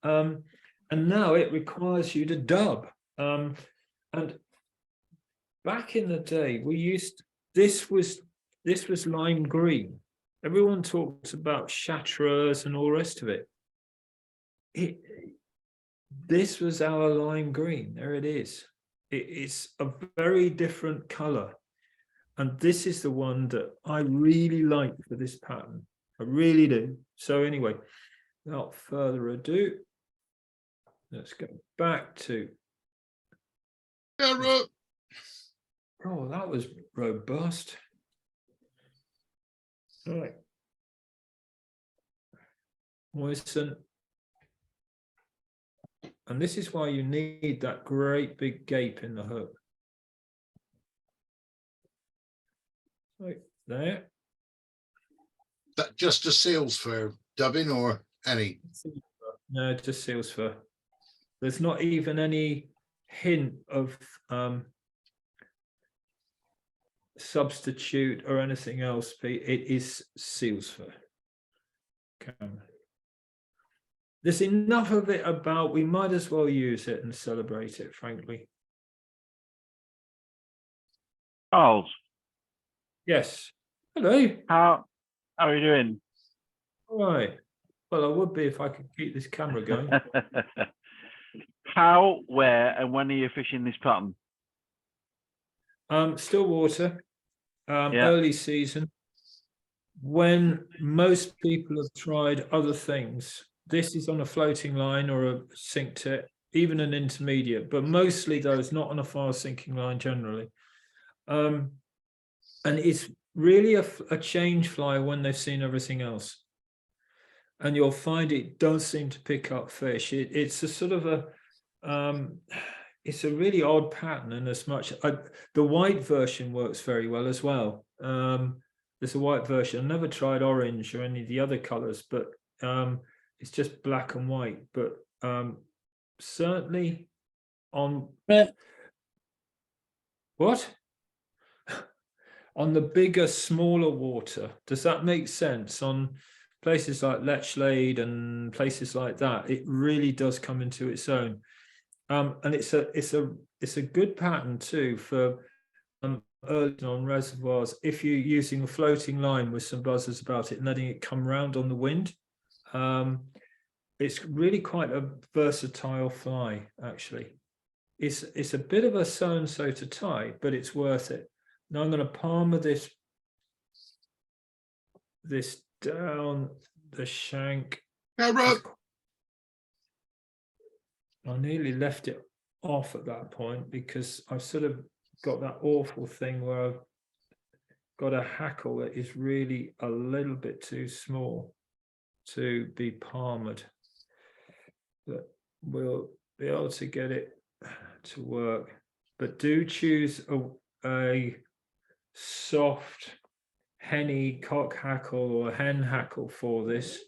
And now it requires you to dub. And back in the day, this was lime green. Everyone talks about Chartreuse and all the rest of it. This was our lime green. There it is. It's a very different color. And this is the one that I really like for this pattern. I really do. So anyway, without further ado, let's go back to. Yeah, Oh, that was robust. All right. Moisten. And this is why you need that great big gape in the hook. Right there. that just a seals for dubbing or any? No, just seals fur. There's not even any hint of substitute or anything else. It is seals fur. Okay. There's enough of it about, we might as well use it and celebrate it, frankly. Charles, Yes. Hello. how are you doing? All right. Well, I would be if I could keep this camera going. How, where, and when are you fishing this pattern? Still water, Yeah. early season. When most people have tried other things, this is on a floating line or a sink tip, even an intermediate, but mostly those not on a fast sinking line generally. And it's really a change fly when they've seen everything else. And you'll find it does seem to pick up fish. It's a sort of a, it's a really odd pattern, and as much, the white version works very well as well. There's a white version. I've never tried orange or any of the other colors, but it's just black and white. But certainly on what? On the bigger, smaller water, does that make sense? On places like Lechlade and places like that, it really does come into its own. And it's a good pattern too for early on reservoirs if you're using a floating line with some buzzers about it and letting it come round on the wind. It's really quite a versatile fly, actually. It's a bit of a so-and-so to tie, but it's worth it. Now I'm going to palmer this down the shank. Yeah, Rob. I nearly left it off at that point because I've sort of got that awful thing where I've got a hackle that is really a little bit too small to be palmered. But we'll be able to get it to work. But do choose a soft henny cock hackle or hen hackle for this.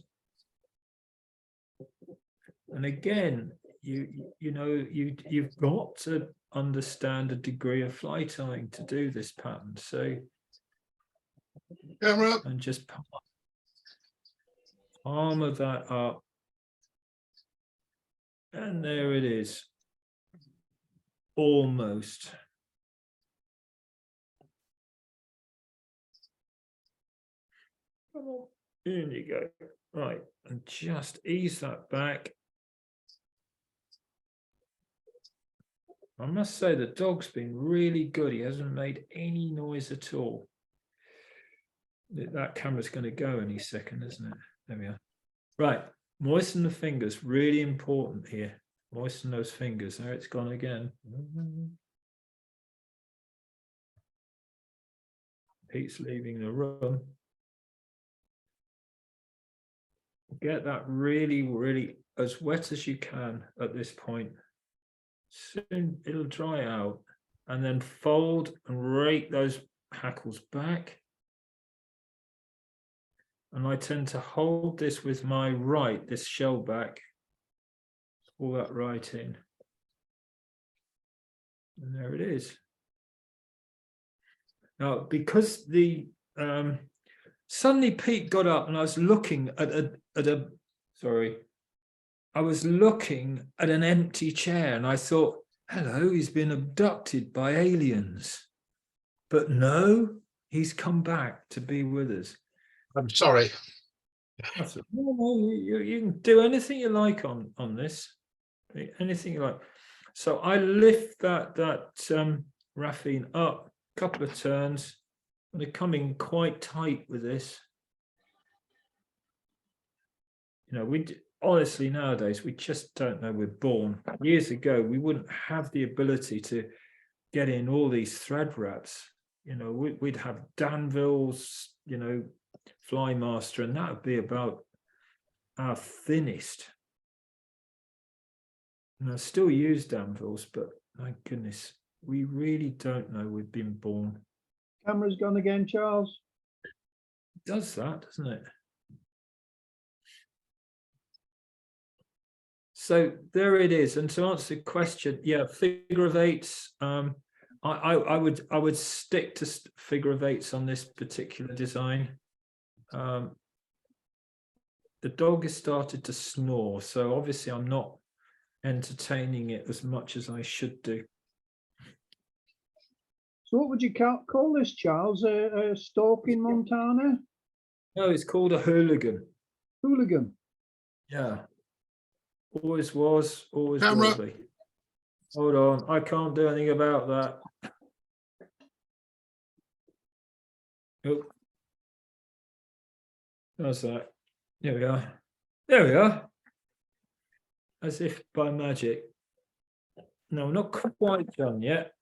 And again, you've got to understand a degree of fly tying to do this pattern. So Yeah, Rob. and just palmer that up. And there it is. Almost. Come on. In you go. Right. And just ease that back. I must say the dog's been really good. He hasn't made any noise at all. That camera's going to go any second, isn't it? There we are. Right. Moisten the fingers. Really important here. Moisten those fingers. There it's gone again. Pete's leaving the room. Get that really, really as wet as you can at this point. Soon it'll dry out, and then fold and rake those hackles back. And I tend to hold this with my right, this shell back, pull that right in. And there it is. Now, because the suddenly Pete got up and I was looking at I was looking at an empty chair and I thought, hello, he's been abducted by aliens. But no, he's come back to be with us. I'm sorry. No, you can do anything you like on this, anything you like. So I lift that Raffine up a couple of turns, and they're coming quite tight with this. You know, honestly nowadays we just don't know. We're born. Years ago, we wouldn't have the ability to get in all these thread wraps. You know, we'd have Danville's, you know, Fly Master, and that would be about our thinnest. And I still use Danville's, but my goodness, we really don't know we've been born. Camera's gone again, Charles. It does that, doesn't it? So there it is. And to answer the question, yeah, figure of eights. I would stick to figure of eights on this particular design. The dog has started to snore, so obviously I'm not entertaining it as much as I should do. So what would you call this, Charles? A stalking Montana? No, it's called a hooligan. Hooligan. Yeah. Always was, always Camera. will be. Hold on, I can't do anything about that. Oh. How's that? There we are. There we are. As if by magic. No, not quite done yet.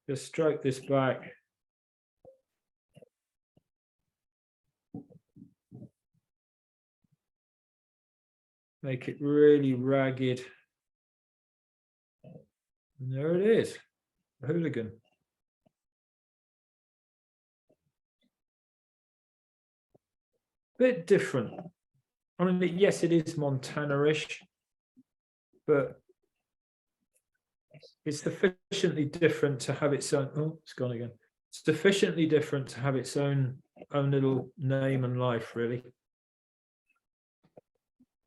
Just stroke this back. Make it really ragged. And there it is, a hooligan. Bit different. I mean, yes, it is Montana-ish, but it's sufficiently different to have its own. Oh, it's gone again. It's sufficiently different to have its own little name and life, really.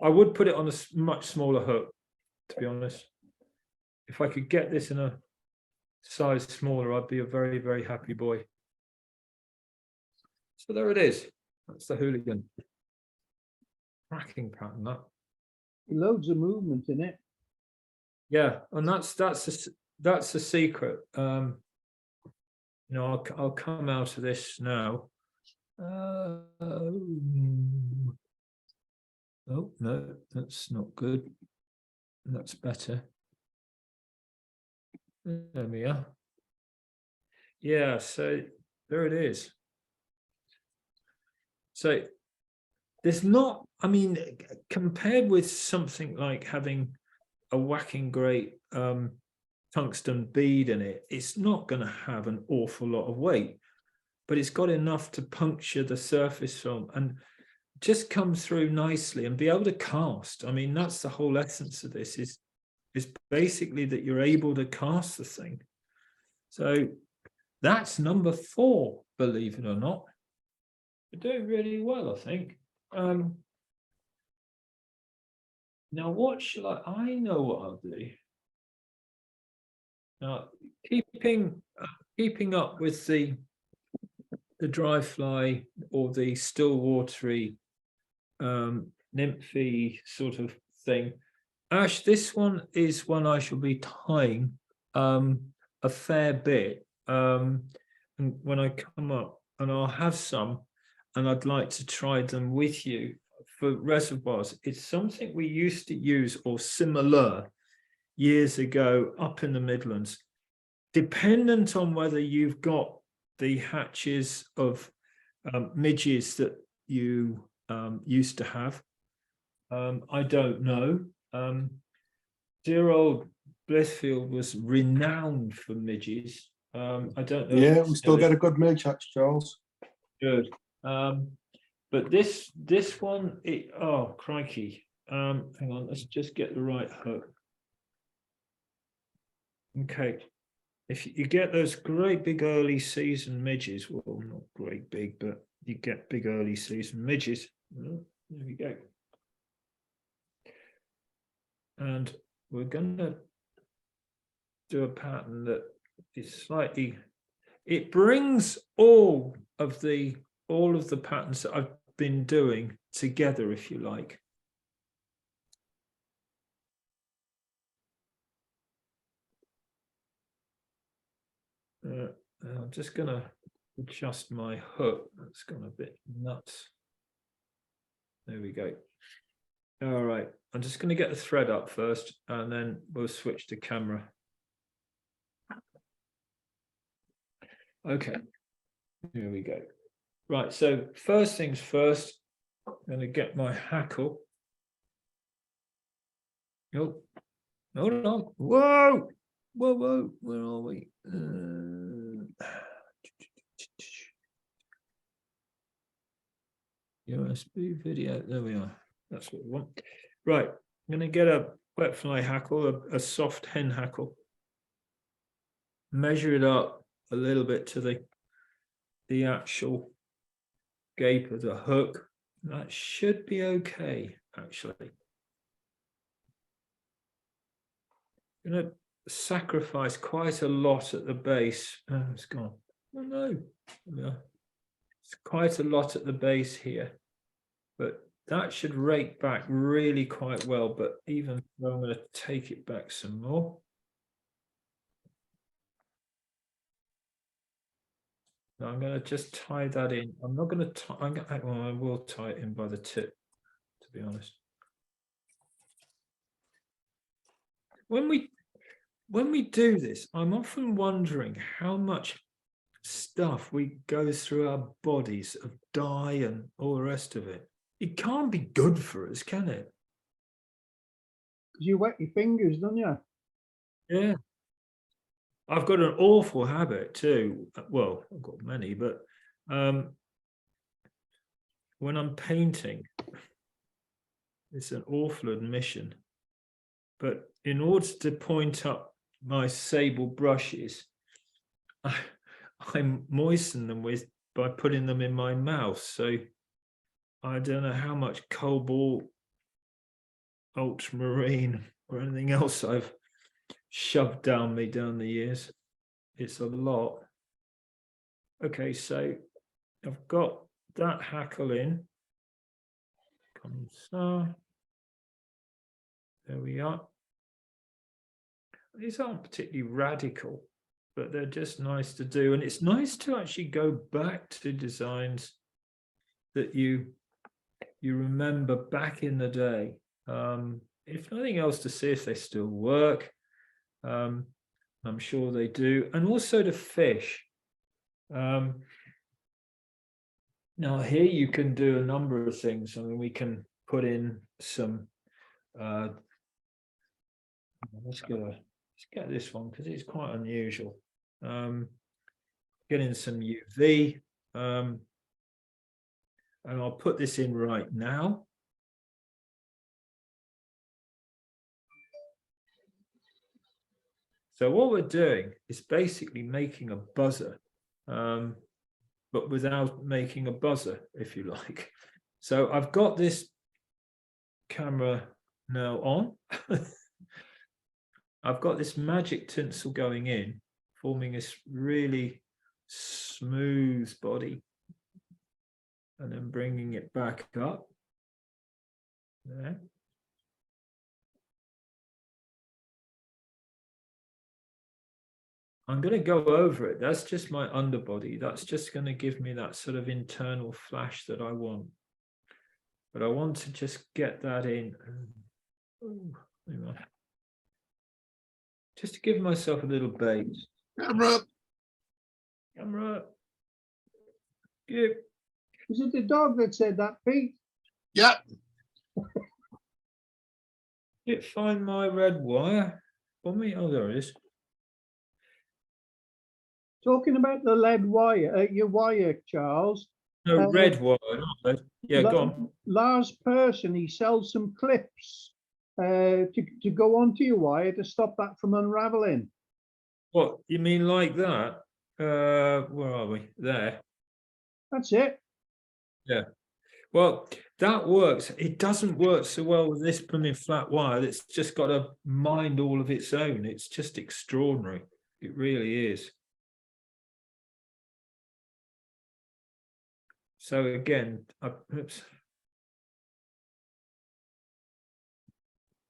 I would put it on a much smaller hook, to be honest. If I could get this in a size smaller, I'd be a very, very happy boy. So there it is. That's the hooligan. Cracking pattern, that. Loads of movement in it. Yeah, and that's a secret. You know, I'll come out of this now. Oh no, that's not good. That's better. There we are. Yeah, so there it is. So there's not, I mean, compared with something like having a whacking great tungsten bead in it, it's not going to have an awful lot of weight, but it's got enough to puncture the surface film and just come through nicely and be able to cast. I mean, that's the whole essence of this, is basically that you're able to cast the thing. So that's number 4, believe it or not. You're doing really well, I think. Now, what shall I know what I'll do. Now, keeping up with the dry fly or the still watery nymphy sort of thing. Ash, this one is one I shall be tying a fair bit. And when I come up, and I'll have some, and I'd like to try them with you for reservoirs. It's something we used to use or similar years ago up in the Midlands, dependent on whether you've got the hatches of midges that you used to have. I don't know. Dear old Blissfield was renowned for midges. I don't know. Yeah, if we it's still still get a good Midge hatch, Charles. good. But this one, oh crikey. Hang on, let's just get the right hook. Okay. If you get those great big early season midges, well, not great big, but you get big early season midges. Well, there we go. And we're gonna do a pattern that is slightly, it brings all of the patterns that I've been doing together, if you like. I'm just gonna adjust my hook. That's gone a bit nuts. There we go. All right, I'm just going to get the thread up first, and then we'll switch to camera. Okay, here we go. Right, so first things first, I'm going to get my hackle. Oh, hold on. Whoa, whoa, whoa, where are we? USB video, there we are. That's what we want. Right, I'm going to get a wet fly hackle, a soft hen hackle. Measure it up a little bit to the actual gape of the hook. That should be okay, actually. I'm going to sacrifice quite a lot at the base. Oh, it's gone. Oh no. It's quite a lot at the base here, but that should rake back really quite well. But even though I'm going to take it back some more. Now I'm going to just tie that in. I'm not going to tie, well, I will tie it in by the tip, to be honest. When we do this, I'm often wondering how much stuff we go through our bodies of dye and all the rest of it. It can't be good for us, can it? Because you wet your fingers, don't you? Yeah. I've got an awful habit too. Well, I've got many, but when I'm painting, it's an awful admission. But in order to point up my sable brushes, I moisten them by putting them in my mouth. So I don't know how much cobalt, ultramarine, or anything else I've shoved down me down the years. It's a lot. Okay, so I've got that hackle in. Come so. There we are. These aren't particularly radical, but they're just nice to do. And it's nice to actually go back to designs that you remember back in the day. If nothing else, to see if they still work. I'm sure they do. And also to fish. Now here you can do a number of things. I mean, we can put in some, let's get this one because it's quite unusual. Get in some UV, and I'll put this in right now. So what we're doing is basically making a buzzer, but without making a buzzer, if you like. So I've got this camera now on. I've got this magic tinsel going in, forming this really smooth body, and then bringing it back up. There. I'm going to go over it. That's just my underbody. That's just going to give me that sort of internal flash that I want. But I want to just get that in. Just to give myself a little base. Camera. Camera. Yeah. Was it the dog that said that, Pete? Yeah. Did it find my red wire for me? Oh, there it is. Talking about the lead wire, your wire, Charles. No, red wire, not lead. Yeah, go on. Lars Person, he sells some clips to go onto your wire to stop that from unraveling. What, you mean like that? Where are we? There. That's it. Well, that works. It doesn't work so well with this blooming flat wire. It's just got a mind all of its own. It's just extraordinary. It really is. So again, oops.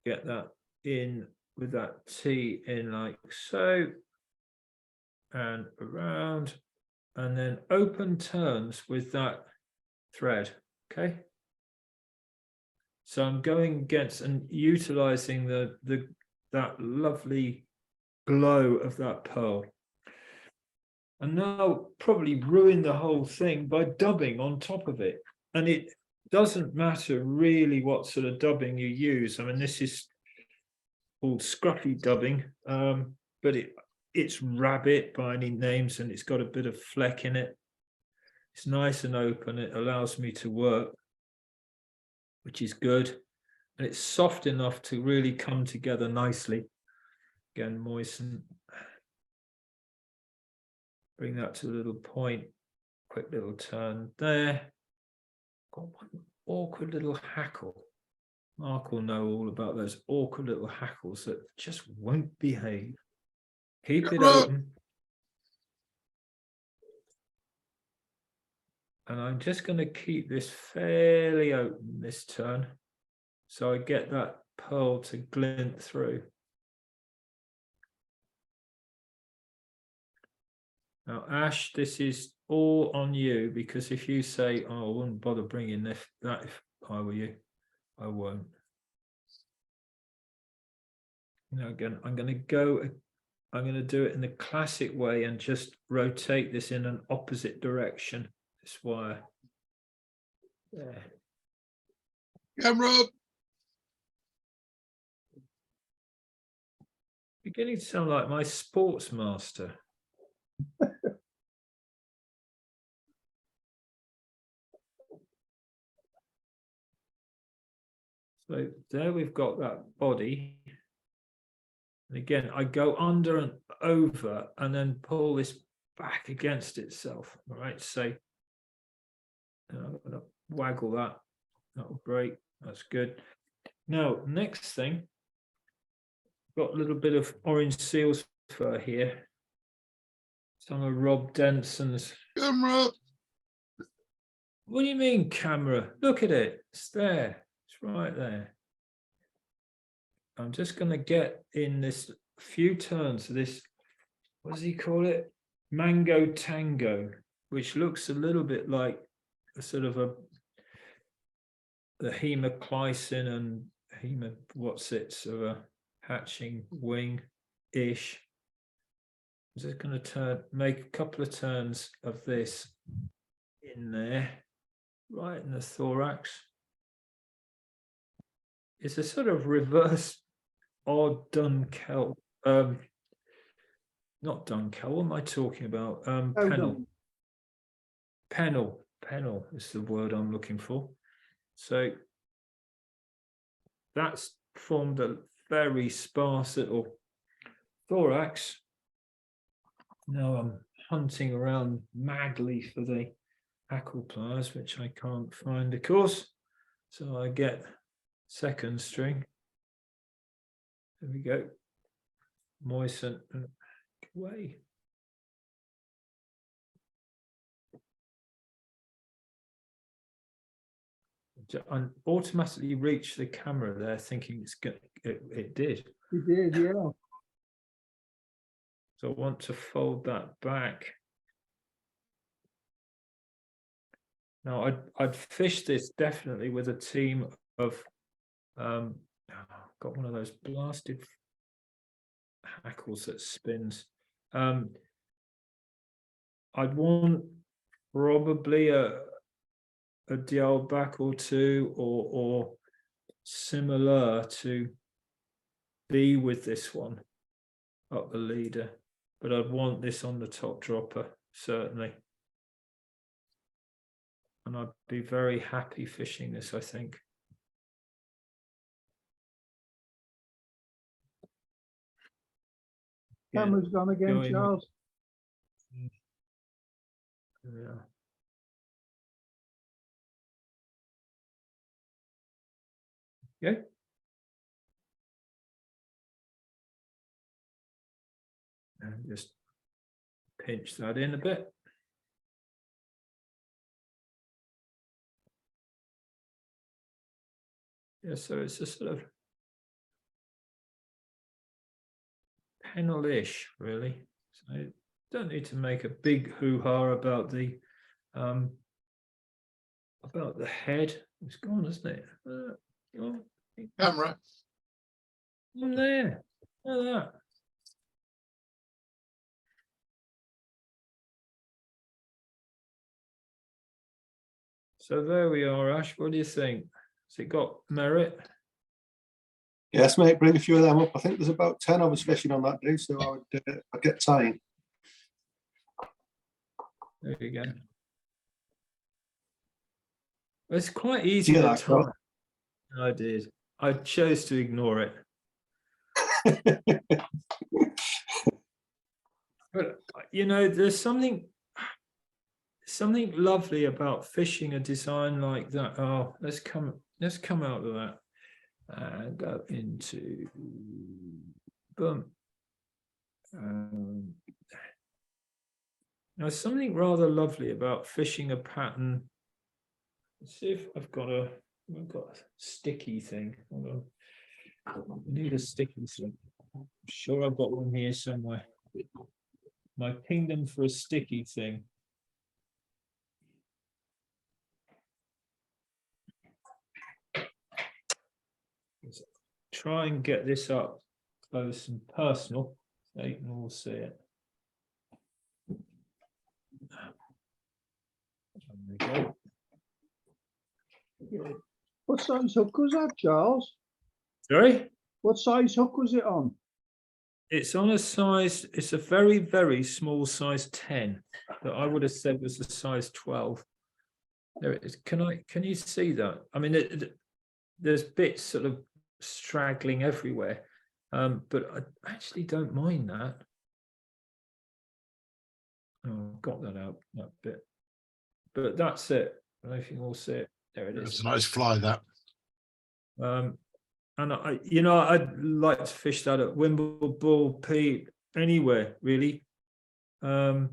Get that in with that T in like so. And around. And then open turns with that thread. Okay. So I'm going against and utilizing that lovely glow of that pearl. And now probably ruin the whole thing by dubbing on top of it. And it doesn't matter really what sort of dubbing you use. I mean, this is called scruffy dubbing, but it's rabbit by any names, and it's got a bit of fleck in it. It's nice and open. It allows me to work, which is good. And it's soft enough to really come together nicely. Again, moisten. Bring that to a little point. Quick little turn there. Got one awkward little hackle. Mark will know all about those awkward little hackles that just won't behave. Keep it open. And I'm just going to keep this fairly open this turn, so I get that pearl to glint through. Now, Ash, this is all on you, because if you say, oh, I wouldn't bother bringing that if I were you, I won't. Now, again, I'm going to do it in the classic way and just rotate this in an opposite direction. This wire. There. Camera up. Beginning to sound like my sports master. So there we've got that body. And again, I go under and over and then pull this back against itself. All right, so I'm going to waggle that. That'll break. That's good. Now, next thing, got a little bit of orange seal's fur here. Some of Rob Denson's. Camera. What do you mean, camera? Look at it. It's there. It's right there. I'm just going to get in this few turns of this, what does he call it? Mango Tango, which looks a little bit like a sort of the hemoclysine and of a hatching wing-ish. I'm just going to make a couple of turns of this in there, right in the thorax. It's a sort of reverse odd Dunkel, not Dunkel, what am I talking about? Pennel is the word I'm looking for. So that's formed a very sparse little thorax. Now I'm hunting around madly for the hackle pliers, which I can't find, of course. So I get second string. There we go. Moisten away. I automatically reached the camera there, thinking it's good. It did. You did, yeah. So I want to fold that back. Now I'd fish this definitely with a team of got one of those blasted hackles that spins. I'd want probably a dialback or two or similar to be with this one up the leader. but I'd want this on the top dropper, certainly. And I'd be very happy fishing this, I think. Yeah, Camera's gone again, going- Charles. yeah. Okay. And just pinch that in a bit. Yeah, so it's a sort of panel-ish, really. So I don't need to make a big hoo-ha about the head. It's gone, isn't it? Gone. Camera. I'm there. Look at that. So there we are, Ash. What do you think? Has it got merit? Yes, mate, bring a few of them up. I think there's about 10 of us fishing on that day, so I'd get tying. There you go. It's quite easy Yeah, to that got- time. I did. I chose to ignore it. But you know, there's something lovely about fishing a design like that. Oh, let's come out of that and go into boom. There's something rather lovely about fishing a pattern. Let's see if I've got a sticky thing. Hold on. I need a sticky thing. I'm sure I've got one here somewhere. My kingdom for a sticky thing. Let's try and get this up close and personal so you can all see it. There we go. What size hook was that, Charles? Sorry? What size hook was it on? It's on a size, it's a very, very small size 10 that I would have said was a size 12. There it is. Can you see that? I mean, there's bits sort of straggling everywhere, but I actually don't mind that. Oh, I've got that out, that bit. But that's it. I don't know if you can all see it. There it It's is. a nice fly, that. And I'd like to fish that at Wimble, Pete, anywhere really. I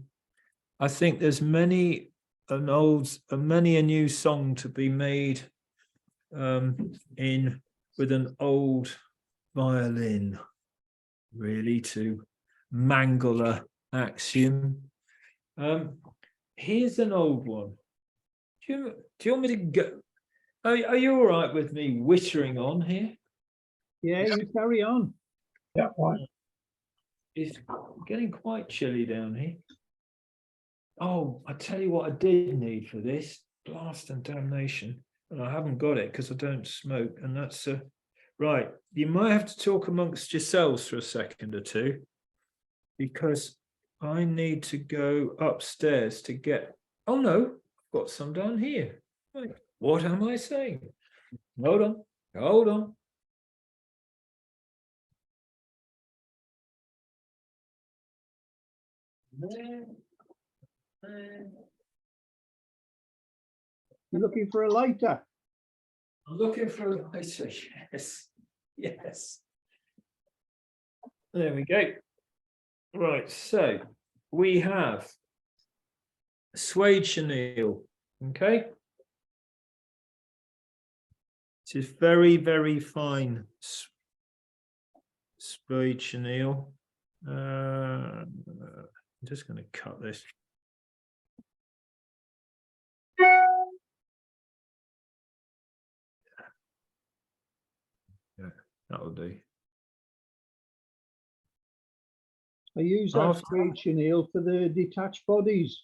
think there's many a new song to be made with an old violin, really, to mangle a axiom. Here's an old one. Do you want me to go? Are you all right with me wittering on here? Yeah, you carry on. Yeah, fine. It's getting quite chilly down here. Oh, I tell you what I did need for this, blast and damnation, and I haven't got it because I don't smoke, and that's right. You might have to talk amongst yourselves for a second or two, because I need to go upstairs to get. Oh no, I've got some down here. Right. What am I saying? Hold on. You're looking for a lighter. I'm looking for a lighter. Yes. There we go. Right, so we have suede chenille. Okay. This is very, very fine suede chenille. I'm just going to cut this. Yeah, that'll do. I use that straight chenille for the detached bodies.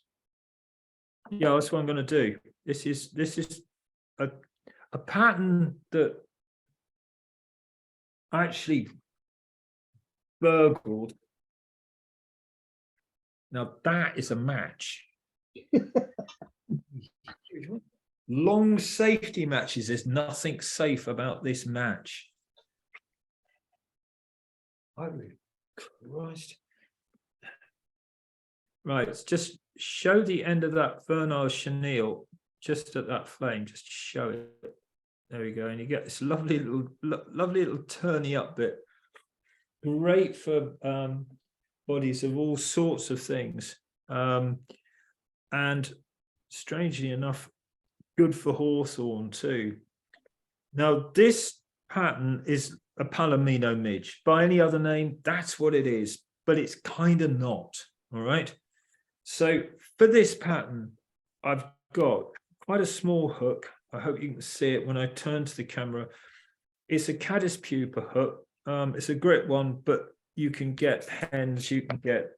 Yeah, that's what I'm going to do. This is a pattern that actually burgled Now that is a match. Long safety matches. There's nothing safe about this match. Holy Christ. Right, just show the end of that Vernal chenille just at that flame. Just show it. There we go. And you get this lovely little turny up bit. Great for bodies of all sorts of things. And strangely enough, good for hawthorn too. Now, this pattern is a Palomino midge. By any other name, that's what it is, but it's kind of not, all right? So for this pattern, I've got quite a small hook. I hope you can see it when I turn to the camera. It's a caddis pupa hook. It's a grit one, but you can get hens, you can get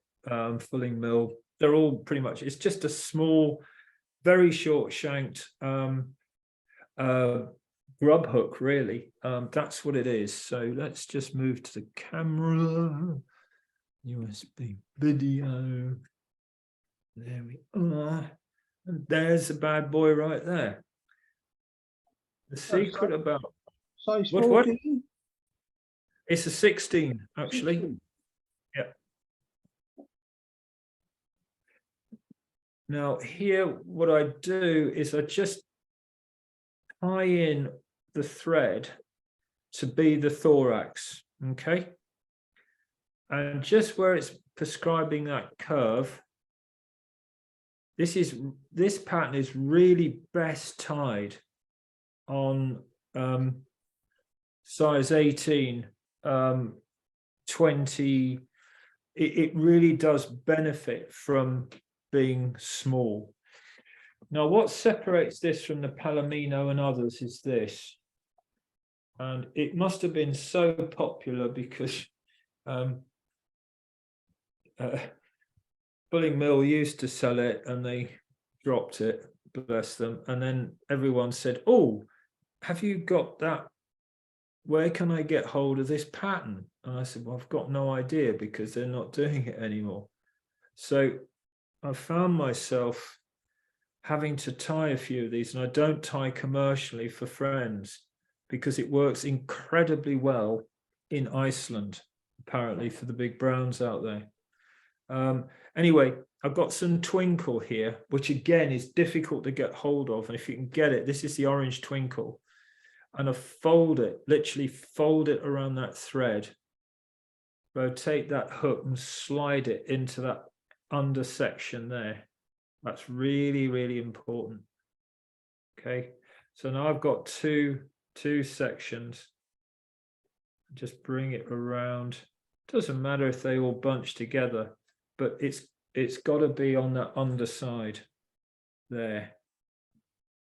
fulling mill. They're all pretty much, it's just a small, very short shanked grub hook, really. That's what it is. So let's just move to the camera. USB video. There we are. And there's the bad boy right there. The secret about Size what? 14? It's a 16, actually. 16. Yeah. Now here, what I do is I just tie in the thread to be the thorax, okay? And just where it's prescribing that curve, this pattern is really best tied on size 18, 20. It really does benefit from being small. Now, what separates this from the Palomino and others is this, and it must have been so popular because Fulling Mill used to sell it and they dropped it, bless them, and then everyone said, oh, have you got that? Where can I get hold of this pattern? And I said, well, I've got no idea because they're not doing it anymore. So I found myself having to tie a few of these, and I don't tie commercially for friends because it works incredibly well in Iceland, apparently, for the big browns out there. Anyway, I've got some twinkle here, which again is difficult to get hold of. And if you can get it, this is the orange twinkle. And I fold it, literally fold it around that thread, rotate that hook and slide it into that under section there. That's really, really important. Okay, so now I've got two sections. Just bring it around. Doesn't matter if they all bunch together, but it's got to be on the underside there.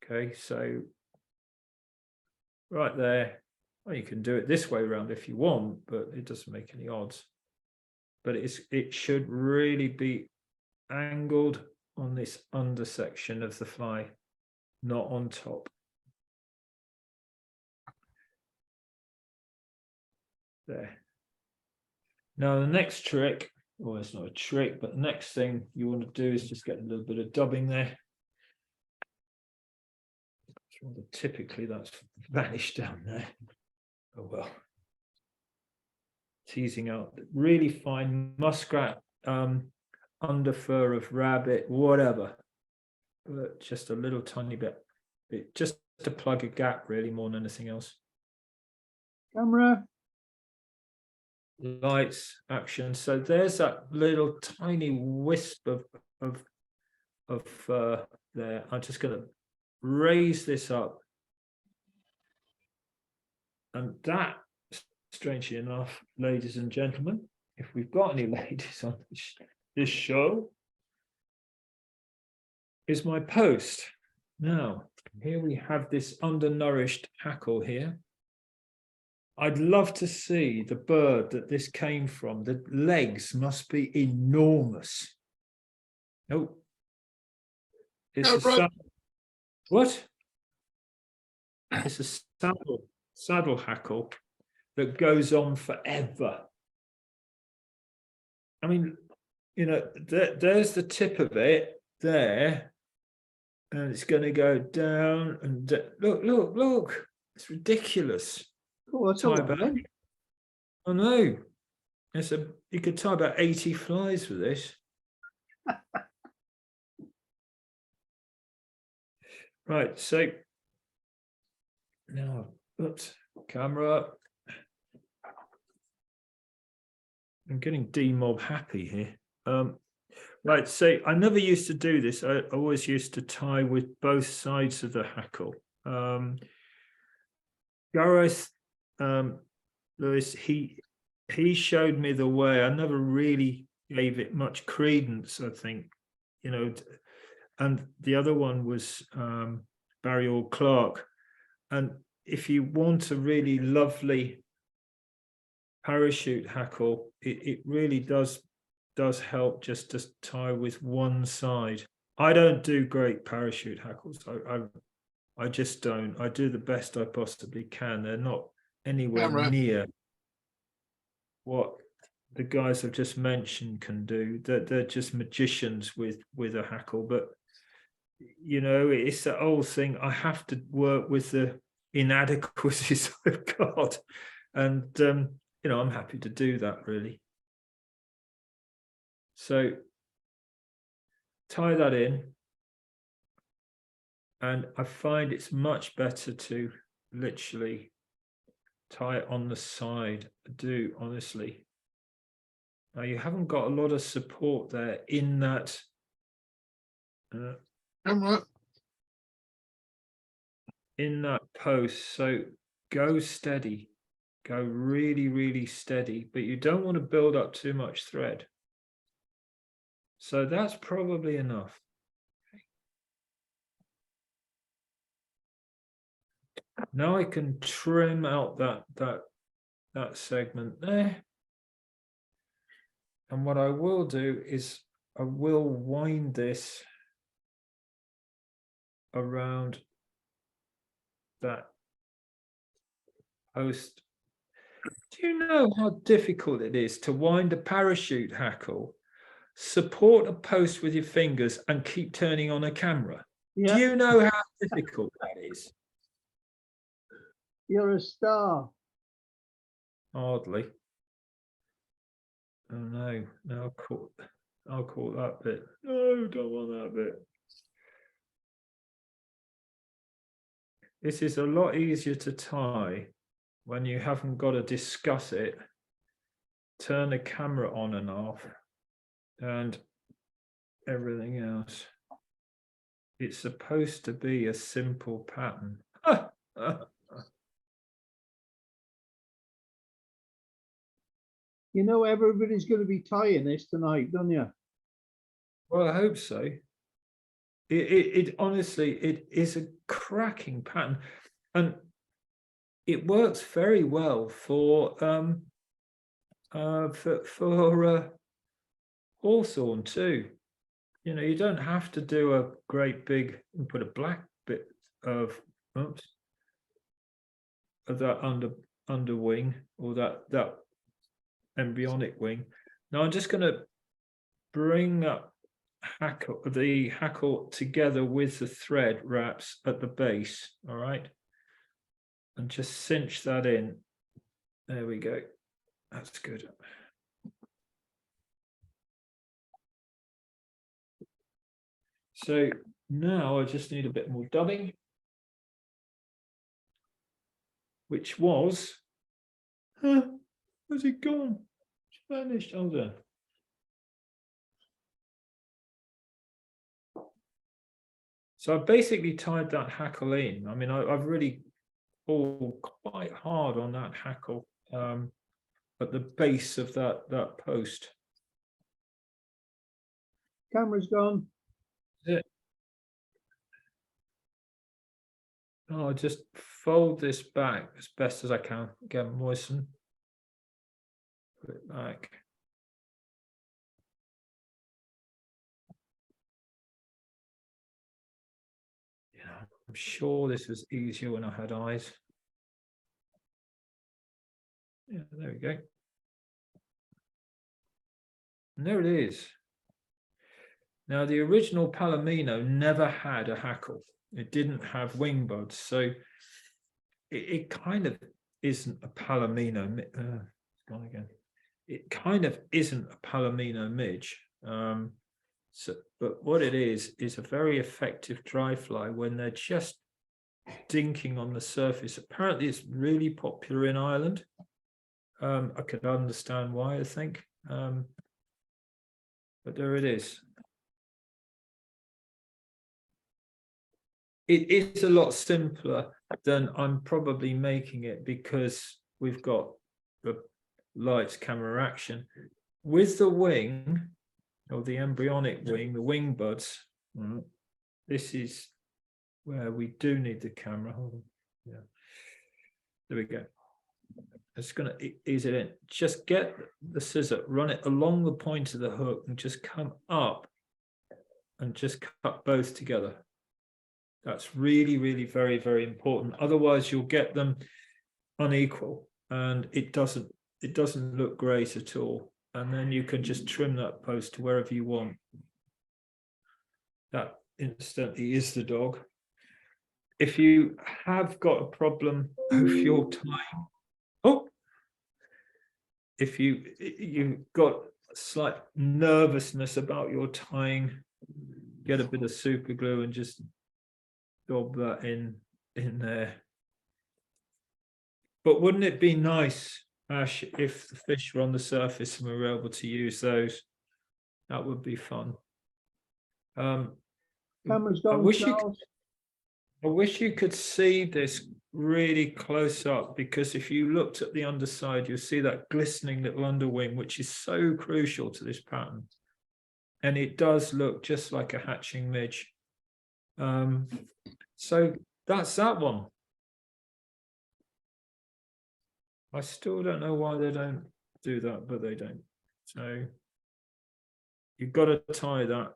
Okay, so right there. Well, you can do it this way around if you want, but it doesn't make any odds. But it should really be angled on this under section of the fly, not on top. There. Now the next trick, well, it's not a trick, but the next thing you want to do is just get a little bit of dubbing there. Typically that's vanished down there. Oh well. Teasing out really fine muskrat, under fur of rabbit, whatever, but just a little tiny bit, just to plug a gap really more than anything else. Camera. Lights, action. So there's that little tiny wisp of there. I'm just going to raise this up, and that, strangely enough, ladies and gentlemen, if we've got any ladies on this show, is my post. Now, here we have this undernourished hackle here. I'd love to see the bird that this came from. The legs must be enormous. Nope. It's No, bro. What? It's a saddle hackle that goes on forever. I mean, you know, there's the tip of it there, and it's going to go down and look, it's ridiculous. Oh, that's a Tie lot back. then. I know. You could tie about 80 flies with this. Right, so now, oops, camera up. I'm getting demob happy here. Right, so I never used to do this. I always used to tie with both sides of the hackle. Gareth Lewis, he showed me the way. I never really gave it much credence, I think, you know. And the other one was Barry Orr Clark. And if you want a really lovely parachute hackle, it really does help just to tie with one side. I don't do great parachute hackles. I just don't. I do the best I possibly can. They're not anywhere near what the guys I've just mentioned can do. They're just magicians with a hackle. But you know, it's that old thing. I have to work with the inadequacies I've got, and you know, I'm happy to do that, really. So tie that in, and I find it's much better to literally tie it on the side. I do, honestly. Now you haven't got a lot of support there in that in that post, so go steady, go really, really steady, but you don't want to build up too much thread. So that's probably enough. Now I can trim out that segment there. And what I will do is I will wind this around that post. Do you know how difficult it is to wind a parachute hackle, support a post with your fingers, and keep turning on a camera? Yeah. Do you know how difficult that is? You're a star. Hardly. Oh no, no, I'll call that bit. No, don't want that bit. This is a lot easier to tie when you haven't got to discuss it, turn the camera on and off, and everything else. It's supposed to be a simple pattern. You know everybody's going to be tying this tonight, don't you? Well, I hope so. It honestly, it is a cracking pattern, and it works very well for hawthorn too. You know, you don't have to do a great big and put a black bit of that under wing, or that embryonic wing. Now I'm just going to bring that the hackle together with the thread wraps at the base, all right, and just cinch that in. There we go. That's good. So now I just need a bit more dubbing, which was, where's it gone? It's vanished. Hold on. So I basically tied that hackle in. I mean, I've really pulled quite hard on that hackle at the base of that post. Camera's gone. That's it. I'll just fold this back as best as I can. Again, moisten. Put it back. Yeah, I'm sure this was easier when I had eyes. Yeah, there we go. And there it is. Now, the original Palomino never had a hackle. It didn't have wing buds. So it kind of isn't a Palomino. It's gone again. It kind of isn't a Palomino midge. But what it is a very effective dry fly when they're just dinking on the surface. Apparently, it's really popular in Ireland. I could understand why, I think. But there it is. It is a lot simpler than I'm probably making it because we've got the lights, camera, action. With the wing, or the embryonic wing, the wing buds, this is where we do need the camera. Hold on. Yeah. There we go. It's going to ease it in. Just get the scissor, run it along the point of the hook and just come up and just cut both together. That's really, really very, very important. Otherwise, you'll get them unequal and it doesn't look great at all. And then you can just trim that post to wherever you want. That instantly is the dog. If you have got a problem with your tying, if you've got slight nervousness about your tying, get a bit of super glue and just dob that in there. But wouldn't it be nice, Ash, if the fish were on the surface and we were able to use those? That would be fun. Camera's gone, I wish you could see this really close up, because if you looked at the underside, you'll see that glistening little underwing, which is so crucial to this pattern. And it does look just like a hatching midge. So that's that one. I still don't know why they don't do that, but they don't. So you've got to tie that.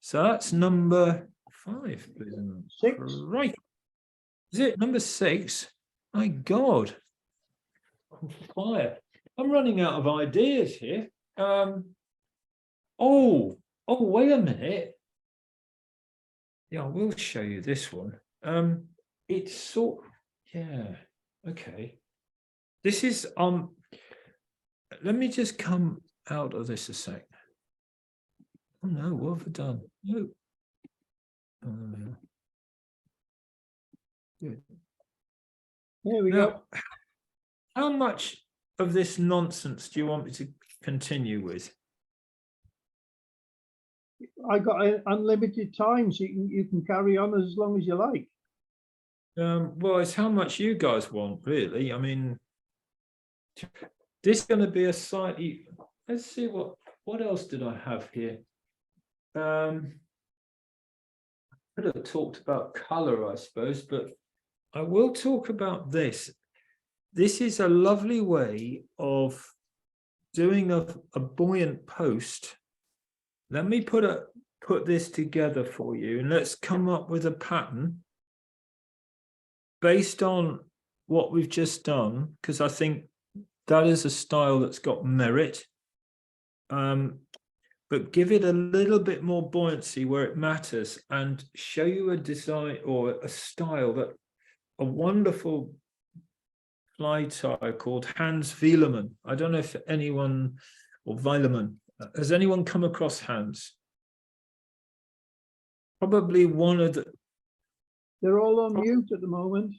So that's number 5, please. 6. Right. Is it number 6? My God. I'm fire. I'm running out of ideas here. Oh, wait a minute. Yeah, I will show you this one. It's sort, yeah, okay. This is let me just come out of this a sec. Oh no, what have I done? No. Good. There we go. How much of this nonsense do you want me to continue with? I got unlimited time, so you can carry on as long as you like. Well, it's how much you guys want, really. I mean, this is going to be a slightly. Let's see what else did I have here. I could have talked about color, I suppose, but I will talk about this. This is a lovely way of doing a buoyant post. Let me put this together for you, and let's come up with a pattern based on what we've just done, because I think that is a style that's got merit. But give it a little bit more buoyancy where it matters, and show you a design or a style that a wonderful fly tie called Hans Wieleman. I don't know if anyone, or Wieleman, has anyone come across Hans? Probably one of the. They're all on mute at the moment.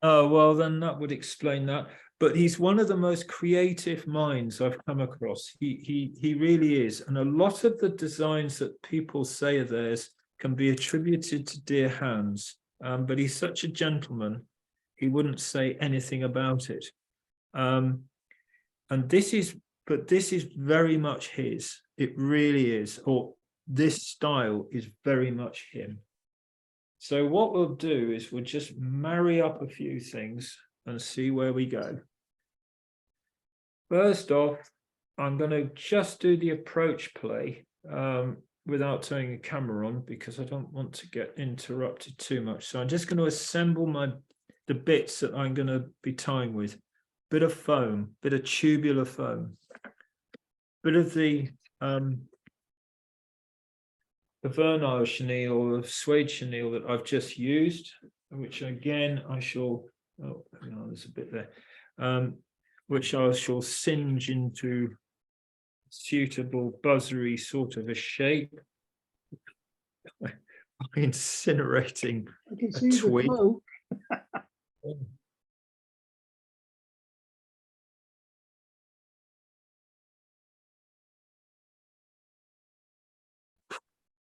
Oh, well, then that would explain that. But he's one of the most creative minds I've come across. He really is. And a lot of the designs that people say are theirs can be attributed to dear Hans. But he's such a gentleman, he wouldn't say anything about it. And this is very much his. It really is. Or this style is very much him. So what we'll do is we'll just marry up a few things and see where we go. First off, I'm going to just do the approach play without turning the camera on, because I don't want to get interrupted too much. So I'm just going to assemble the bits that I'm going to be tying with. Bit of foam, bit of tubular foam, bit of the vernile chenille or the suede chenille that I've just used, which again I shall, oh, hang on, there's a bit there, which I shall singe into suitable buzzery sort of a shape. Incinerating I can a see the twig. smoke.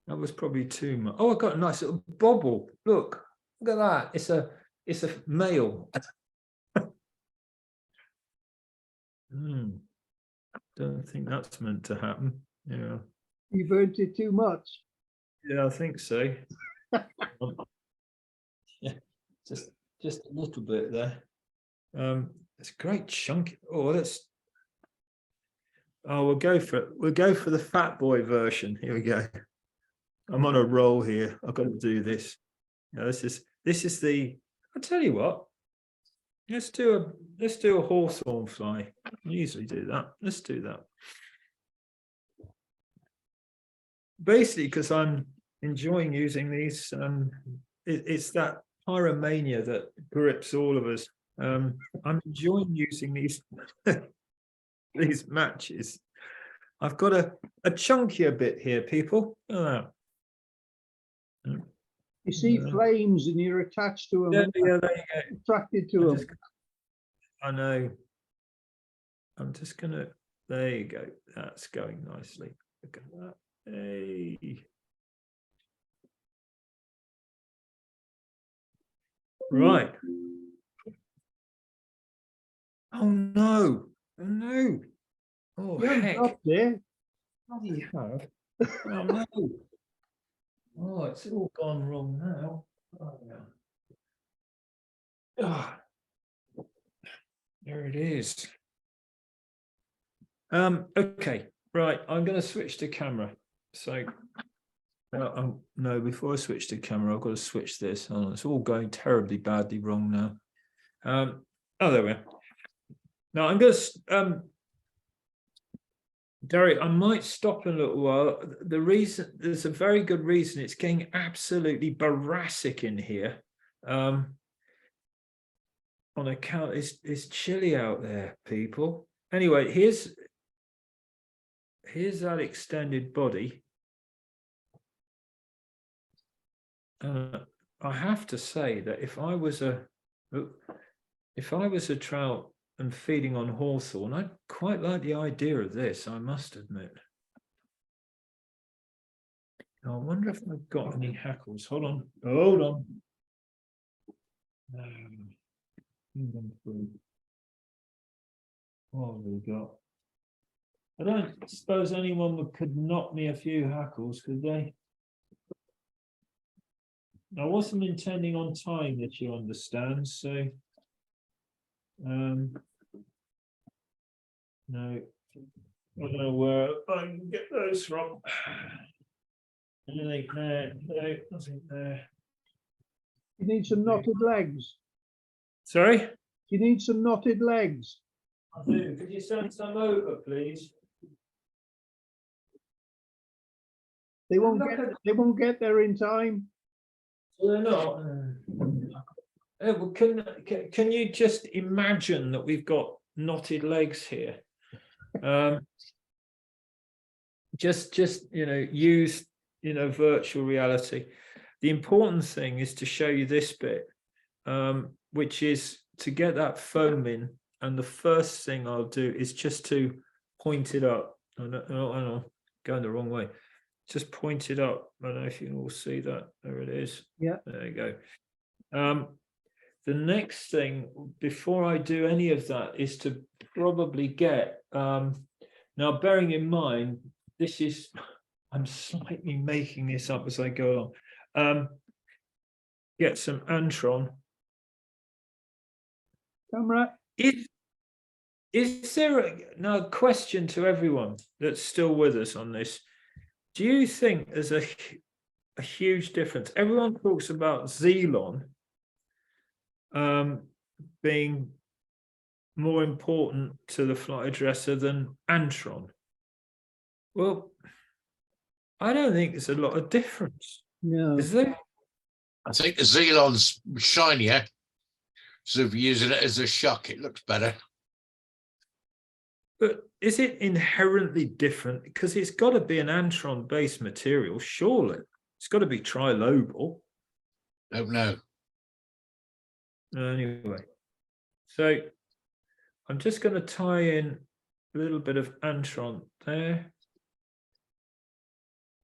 That was probably too much. Oh, I got a nice little bobble. Look at that. It's a male. Don't think that's meant to happen. Yeah. You burnt it too much. Yeah, I think so. Yeah, just a little bit there. It's a great chunk. Oh, we'll go for it. We'll go for the fat boy version. Here we go. I'm on a roll here. I've got to do this. Now, this is the. I'll tell you what. Let's do a hawthorn fly. I usually do that. Let's do that. Basically, because I'm enjoying using these. It's that pyromania that grips all of us. I'm enjoying using these these matches. I've got a chunkier bit here, people. Look at that. You see flames and you're attached to them, Yeah, there you go. attracted to them. I know. I'm just gonna. There you go. That's going nicely. Look at that. Hey. Right. Oh no. Oh no. Oh You haven't heck. dropped it. Bloody have. Oh no. Oh, it's all gone wrong now. Oh, yeah. Ah. There it is. Okay, right. I'm going to switch to camera. So, no, before I switch to camera, I've got to switch this. Oh, it's all going terribly badly wrong now. Oh, there we are. Now I'm going to, Derek, I might stop in a little while. The reason, there's a very good reason. It's getting absolutely Boracic in here. On account, it's chilly out there, people. Anyway, here's that extended body. I have to say that if I was a trout and feeding on hawthorn, I'd quite like the idea of this, I must admit. Now, I wonder if I've got any hackles. Hold on. What have we got? I don't suppose anyone could knock me a few hackles, could they? I wasn't intending on tying it, you understand, so no, I don't know where I can get those from. Anything there? No, nothing there. You need some knotted legs. Sorry? You need some knotted legs. I do. Could you send some over, please? They won't get there in time. Well, they're not. Well, can you just imagine that we've got knotted legs here? Just use virtual reality. The important thing is to show you this bit, which is to get that foam in. And the first thing I'll do is just to point it up. I know, going the wrong way. Just point it up. I don't know if you can all see that. There it is. Yeah. There you go. The next thing, before I do any of that, is to probably get, now bearing in mind, I'm slightly making this up as I go along. Get some Antron. Camera. Is there now a question to everyone that's still with us on this? Do you think there's a huge difference? Everyone talks about Xelon being more important to the fly dresser than Antron. Well, I don't think there's a lot of difference, No. is there? I think the Zealon's shinier. So if you're using it as a shuck, it looks better. But is it inherently different? Because it's got to be an antron-based material, surely. It's got to be trilobal. Don't know. Anyway, so I'm just going to tie in a little bit of antron there.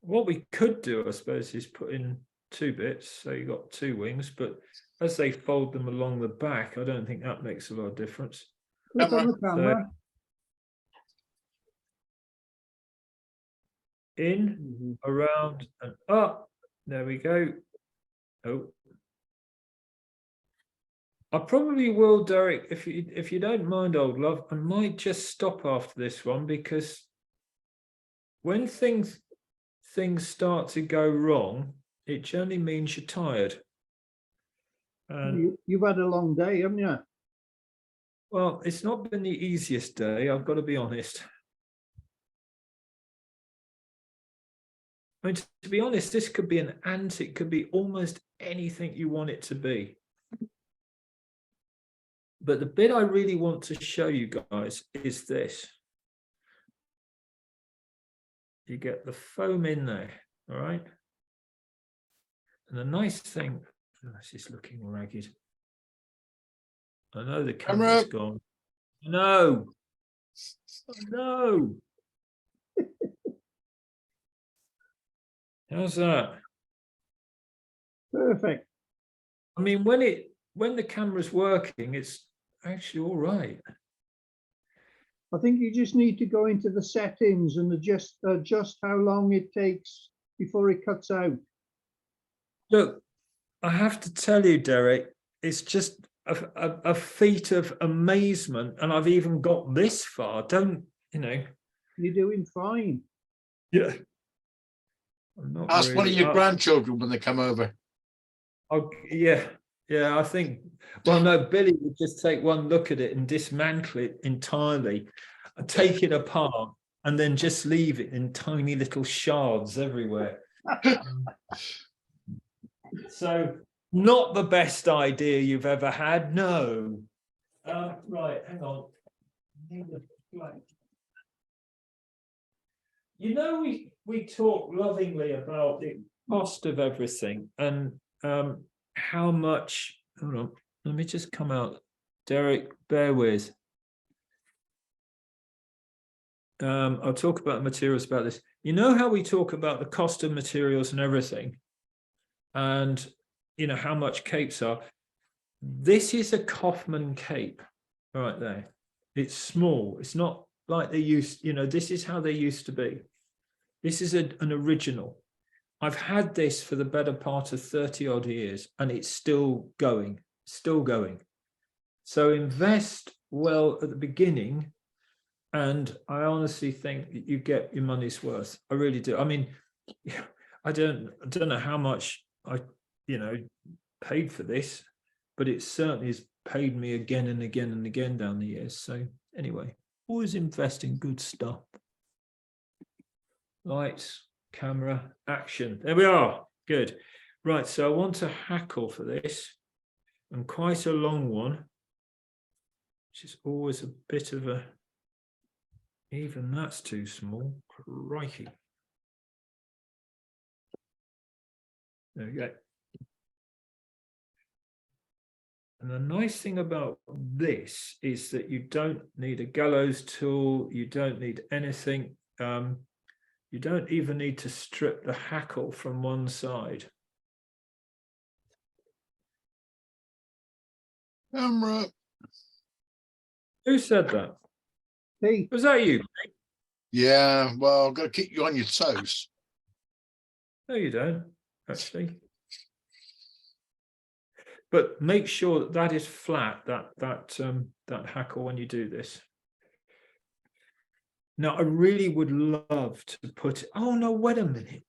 What we could do, I suppose, is put in 2 bits. So you got 2 wings, but as they fold them along the back, I don't think that makes a lot of difference. Click on the So, camera. in, around, and up. There we go. Oh. I probably will, Derek, if you don't mind, old love, I might just stop after this one, because when things start to go wrong, it generally means you're tired. And You've had a long day, haven't you? well, it's not been the easiest day, I've got to be honest. I mean, to be honest, this could be an ant, it could be almost anything you want it to be. But the bit I really want to show you guys is this. You get the foam in there, all right? And the nice thing, oh, this is looking ragged. I know the camera's gone. No. No. How's that? Perfect. I mean, when the camera's working, it's actually all right. I think you just need to go into the settings and adjust how long it takes before it cuts out. Look, I have to tell you, Derek, it's just a feat of amazement, and I've even got this far. Don't you know? You're doing fine. Yeah. I'm not Ask one of really your grandchildren when they come over. Oh, yeah. I think. Well, no, Billy would just take one look at it and dismantle it entirely, take it apart, and then just leave it in tiny little shards everywhere. So, not the best idea you've ever had, no. Right, hang on. You know, we talk lovingly about the cost of everything and how much. Hold on, let me just come out. Derek, bear with. I'll talk about materials about this. You know how we talk about the cost of materials and everything, and you know how much capes are. This is a Kaufman cape right there. It's small. It's not like they used. You know, this is how they used to be. This is an original. I've had this for the better part of 30 odd years, and it's still going. So invest well at the beginning, and I honestly think that you get your money's worth. I really do. I mean, I don't know how much I, paid for this, but it certainly has paid me again and again and again down the years. So anyway, always invest in good stuff. Lights, camera, action. There we are. Good. Right. So I want to hackle for this, and quite a long one, which is always a bit of a, even that's too small. Crikey. There we go. And the nice thing about this is that you don't need a gallows tool. You don't need anything. You don't even need to strip the hackle from one side. Camera. Who said that? Hey, Was that you? Yeah, well, I've got to keep you on your toes. No, you don't, actually. But make sure that that is flat, that hackle when you do this. Now, I really would love to put. Oh no! Wait a minute.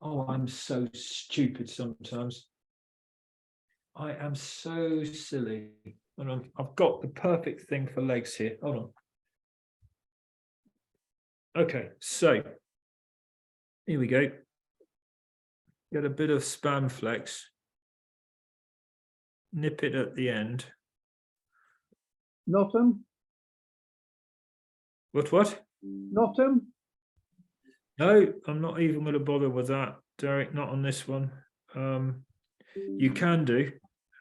I'm so stupid sometimes. I am so silly. Hold on. I've got the perfect thing for legs here. Hold on. Okay, so Here we go. Get a bit of spam flex. Nip it at the end. Not them, What? not them. No, I'm not even going to bother with that, Derek. Not on this one. You can do.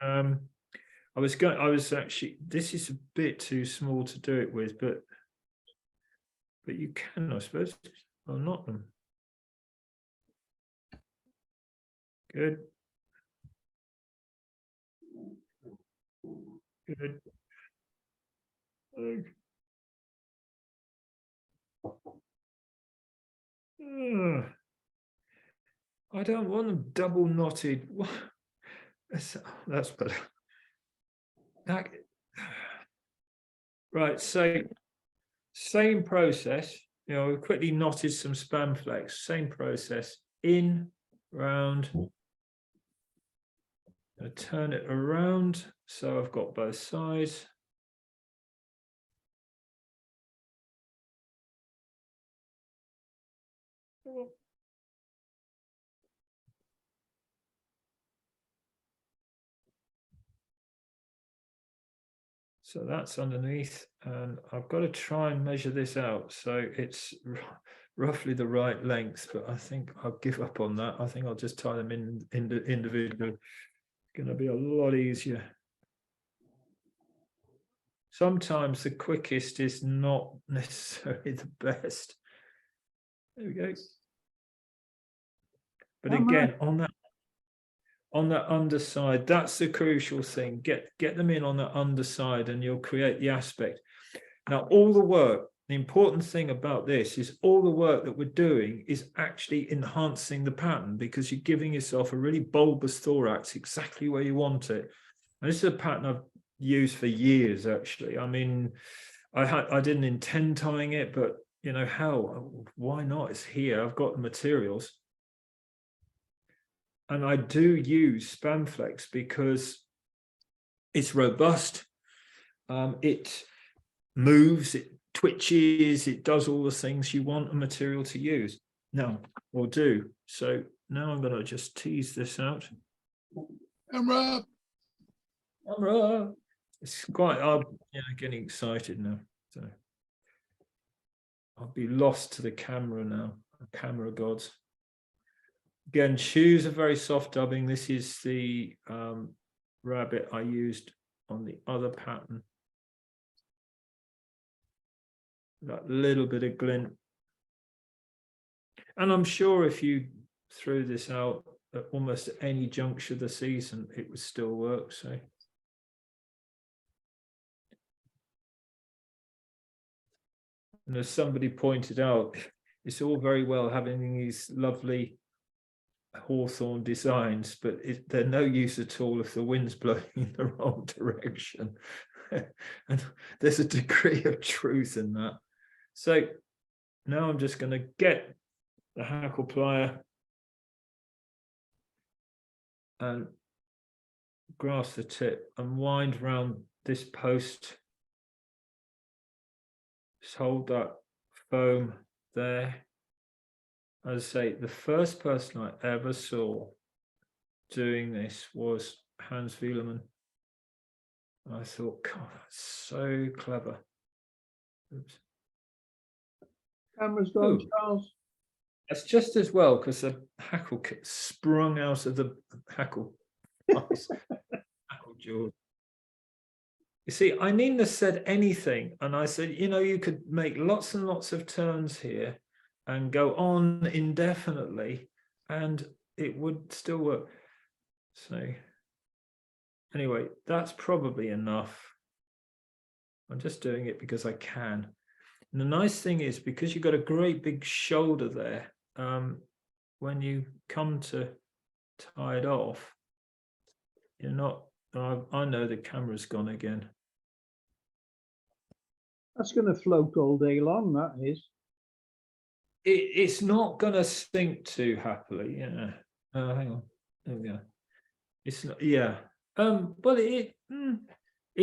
I was actually. This is a bit too small to do it with, but you can, I suppose. Well, not them. Good. Good. I don't want them double knotted. That's better. Right, so same process. You know, we quickly knotted some spam flex. Same process. In, round. Gonna turn it around so I've got both sides. So that's underneath, and I've got to try and measure this out so it's roughly the right length, but I think I'll give up on that. I think I'll just tie them in individually. It's going to be a lot easier. Sometimes the quickest is not necessarily the best. There we go. But again, on that underside, that's the crucial thing. Get them in on the underside and you'll create the aspect. Now, all the work, the important thing about this is all the work that we're doing is actually enhancing the pattern, because you're giving yourself a really bulbous thorax exactly where you want it. And this is a pattern I've used for years, actually. I mean, I didn't intend tying it, but you know, hell, why not? It's here. I've got the materials. And I do use Spamflex because it's robust. It moves, it twitches, it does all the things you want a material to use. Now, or do. So now I'm going to just tease this out. Camera. It's quite, I'm getting excited now. So I'll be lost to the camera now, camera gods. Again, shoes are very soft dubbing. This is the rabbit I used on the other pattern. That little bit of glint. And I'm sure if you threw this out at almost any juncture of the season, it would still work. So. And as somebody pointed out, it's all very well having these lovely hawthorn designs, but they're no use at all if the wind's blowing in the wrong direction. And there's a degree of truth in that. So now I'm just going to get the hackle plier and grasp the tip and wind round this post. Just hold that foam there. As I say, the first person I ever saw doing this was Hans Wielemann. I thought, God, that's so clever. Oops. Camera's gone, Charles. That's just as well, because the hackle sprung out of the hackle. Hackle jaw. You see, I needn't have said anything. And I said, you could make lots and lots of turns here and go on indefinitely, and it would still work. So anyway, that's probably enough. I'm just doing it because I can. And the nice thing is, because you've got a great big shoulder there, when you come to tie it off, you're not, I know the camera's gone again. That's going to float all day long, that is. It's not going to sink too happily, yeah. Hang on, there we go. It's not, yeah. But it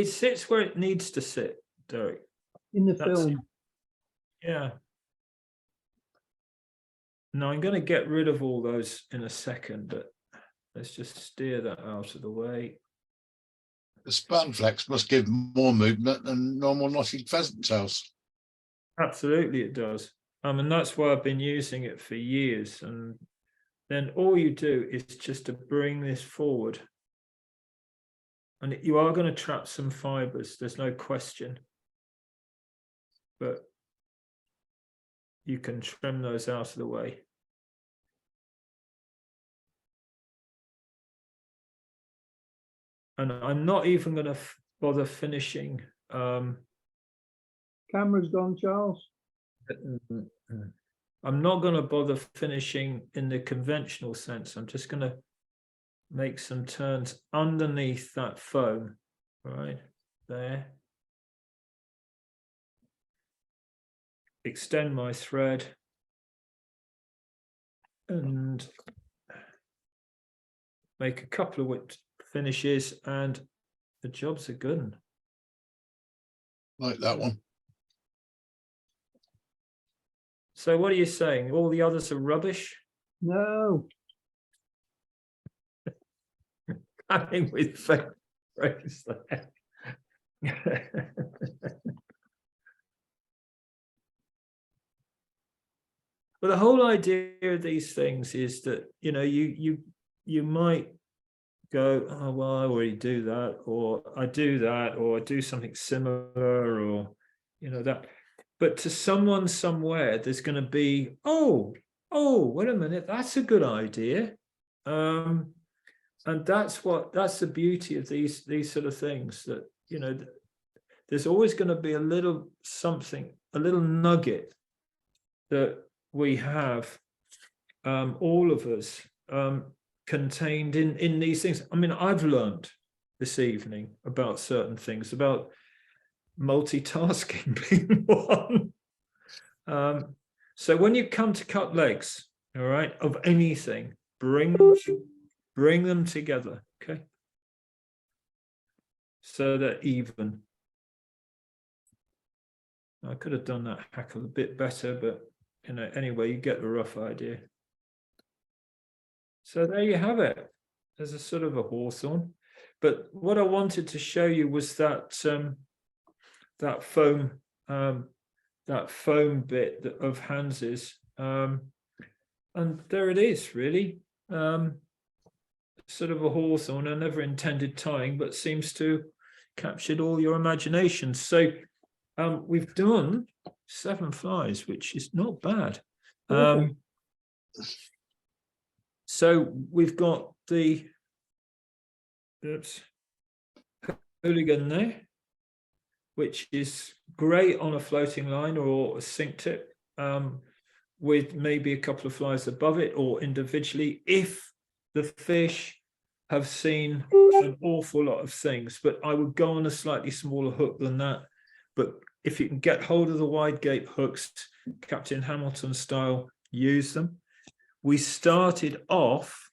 sits where it needs to sit, Derek. In the film. Yeah. Now I'm going to get rid of all those in a second, but let's just steer that out of the way. The Spanflex must give more movement than normal knotted pheasant tails. Absolutely, it does. And that's why I've been using it for years. And then all you do is just to bring this forward. And you are going to trap some fibers, there's no question. But you can trim those out of the way. And I'm not even going to bother finishing. Camera's gone, Charles. I'm not going to bother finishing in the conventional sense. I'm just going to make some turns underneath that foam, right there. Extend my thread and make a couple of whipped finishes, and the job's are good. Like that one. So what are you saying? All the others are rubbish? No. Coming with phrase there. But the whole idea of these things is that, you know, you might go, oh, well, I already do that, or I do that, or I do something similar, or, you know, that. But to someone somewhere, there's going to be, oh, wait a minute, that's a good idea. And that's the beauty of these sort of things, that, you know, there's always going to be a little something, a little nugget that we have, all of us, contained in these things. I mean, I've learned this evening about certain things, about multitasking being one. So when you come to cut legs, all right, of anything, bring them together, okay, so they're even. I could have done that hackle a bit better, but you know, anyway, you get the rough idea. So there you have it. There's a sort of a hawthorn. But what I wanted to show you was that that foam bit of Hans's, and there it is, really. Sort of a hawthorn. I never intended tying, but seems to captured all your imagination. So we've done 7 flies, which is not bad. So we've got the Hooligan there, which is great on a floating line or a sink tip, with maybe a couple of flies above it or individually, if the fish have seen an awful lot of things. But I would go on a slightly smaller hook than that. But if you can get hold of the wide gape hooks, Captain Hamilton style, use them. We started off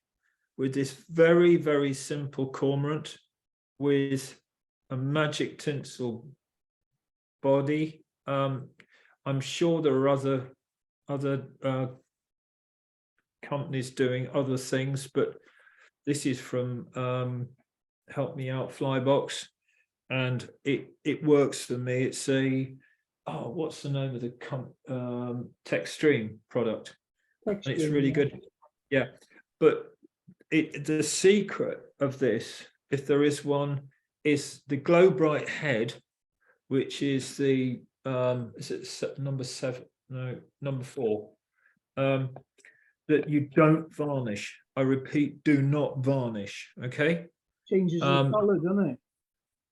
with this very, very simple cormorant with a magic tinsel body. I'm sure there are other companies doing other things, but this is from Help Me Out Flybox, and it works for me. It's a what's the name of the Techstream product? And it's really good. Yeah, but the secret of this, if there is one, is the glow bright head, which is the is it number 7? No, number 4. That you don't varnish. I repeat, do not varnish. Okay. Changes the color, doesn't it?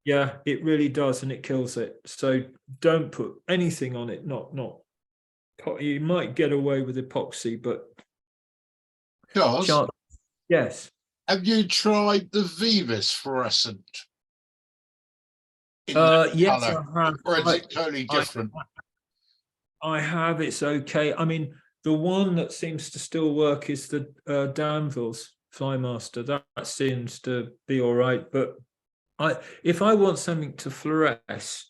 Yeah, it really does, and it kills it. So don't put anything on it. Not. You might get away with epoxy, but Charles, yes. have you tried the Vivis fluorescent? Yes, colour? I have. Or is it totally different? I have. It's okay. I mean, the one that seems to still work is the Danville's Flymaster. That seems to be all right. But if I want something to fluoresce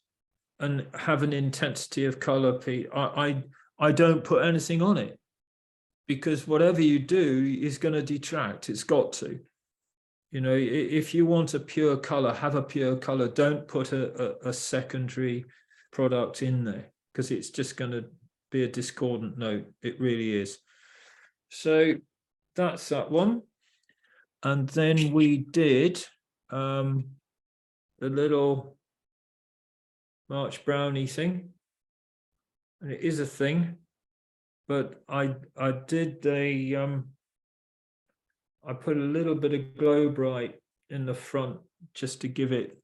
and have an intensity of color, Pete, I don't put anything on it, because whatever you do is going to detract. It's got to. You know, if you want a pure color, have a pure color. Don't put a secondary product in there, because it's just going to be a discordant note. It really is. So that's that one. And then we did the little March Brownie thing. And it is a thing, but I did I put a little bit of Glow Bright in the front just to give it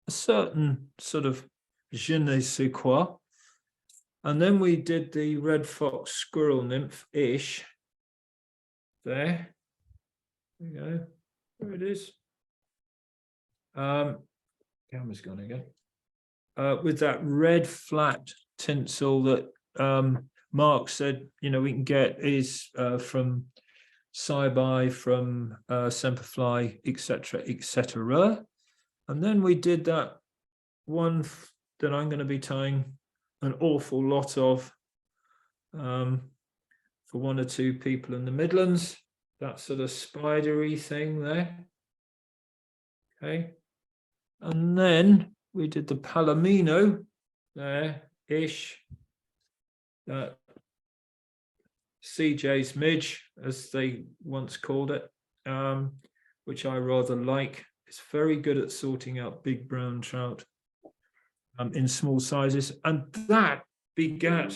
a certain sort of je ne sais quoi. And then we did the Red Fox Squirrel Nymph-ish. There we go. There it is. Camera's gone again. With that red flat tinsel that Mark said, you know, we can get is from Sci-Bi, from Semperfli, etc., etc. And then we did that one that I'm going to be tying an awful lot of for one or two people in the Midlands. That sort of spidery thing there. Okay. And then we did the Palomino there-ish. That CJ's Midge, as they once called it, which I rather like. It's very good at sorting out big brown trout in small sizes. And that begat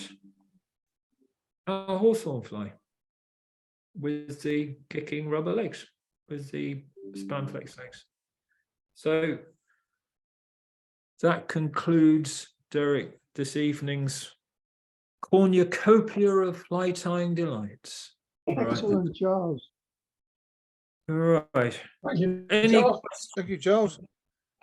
a hawthorn fly with the kicking rubber legs, with the Spanflex legs. So that concludes, Derek, this evening's cornucopia of fly tying delights. Excellent, Charles. All right. Thank you, Any Charles. Thank you, Charles.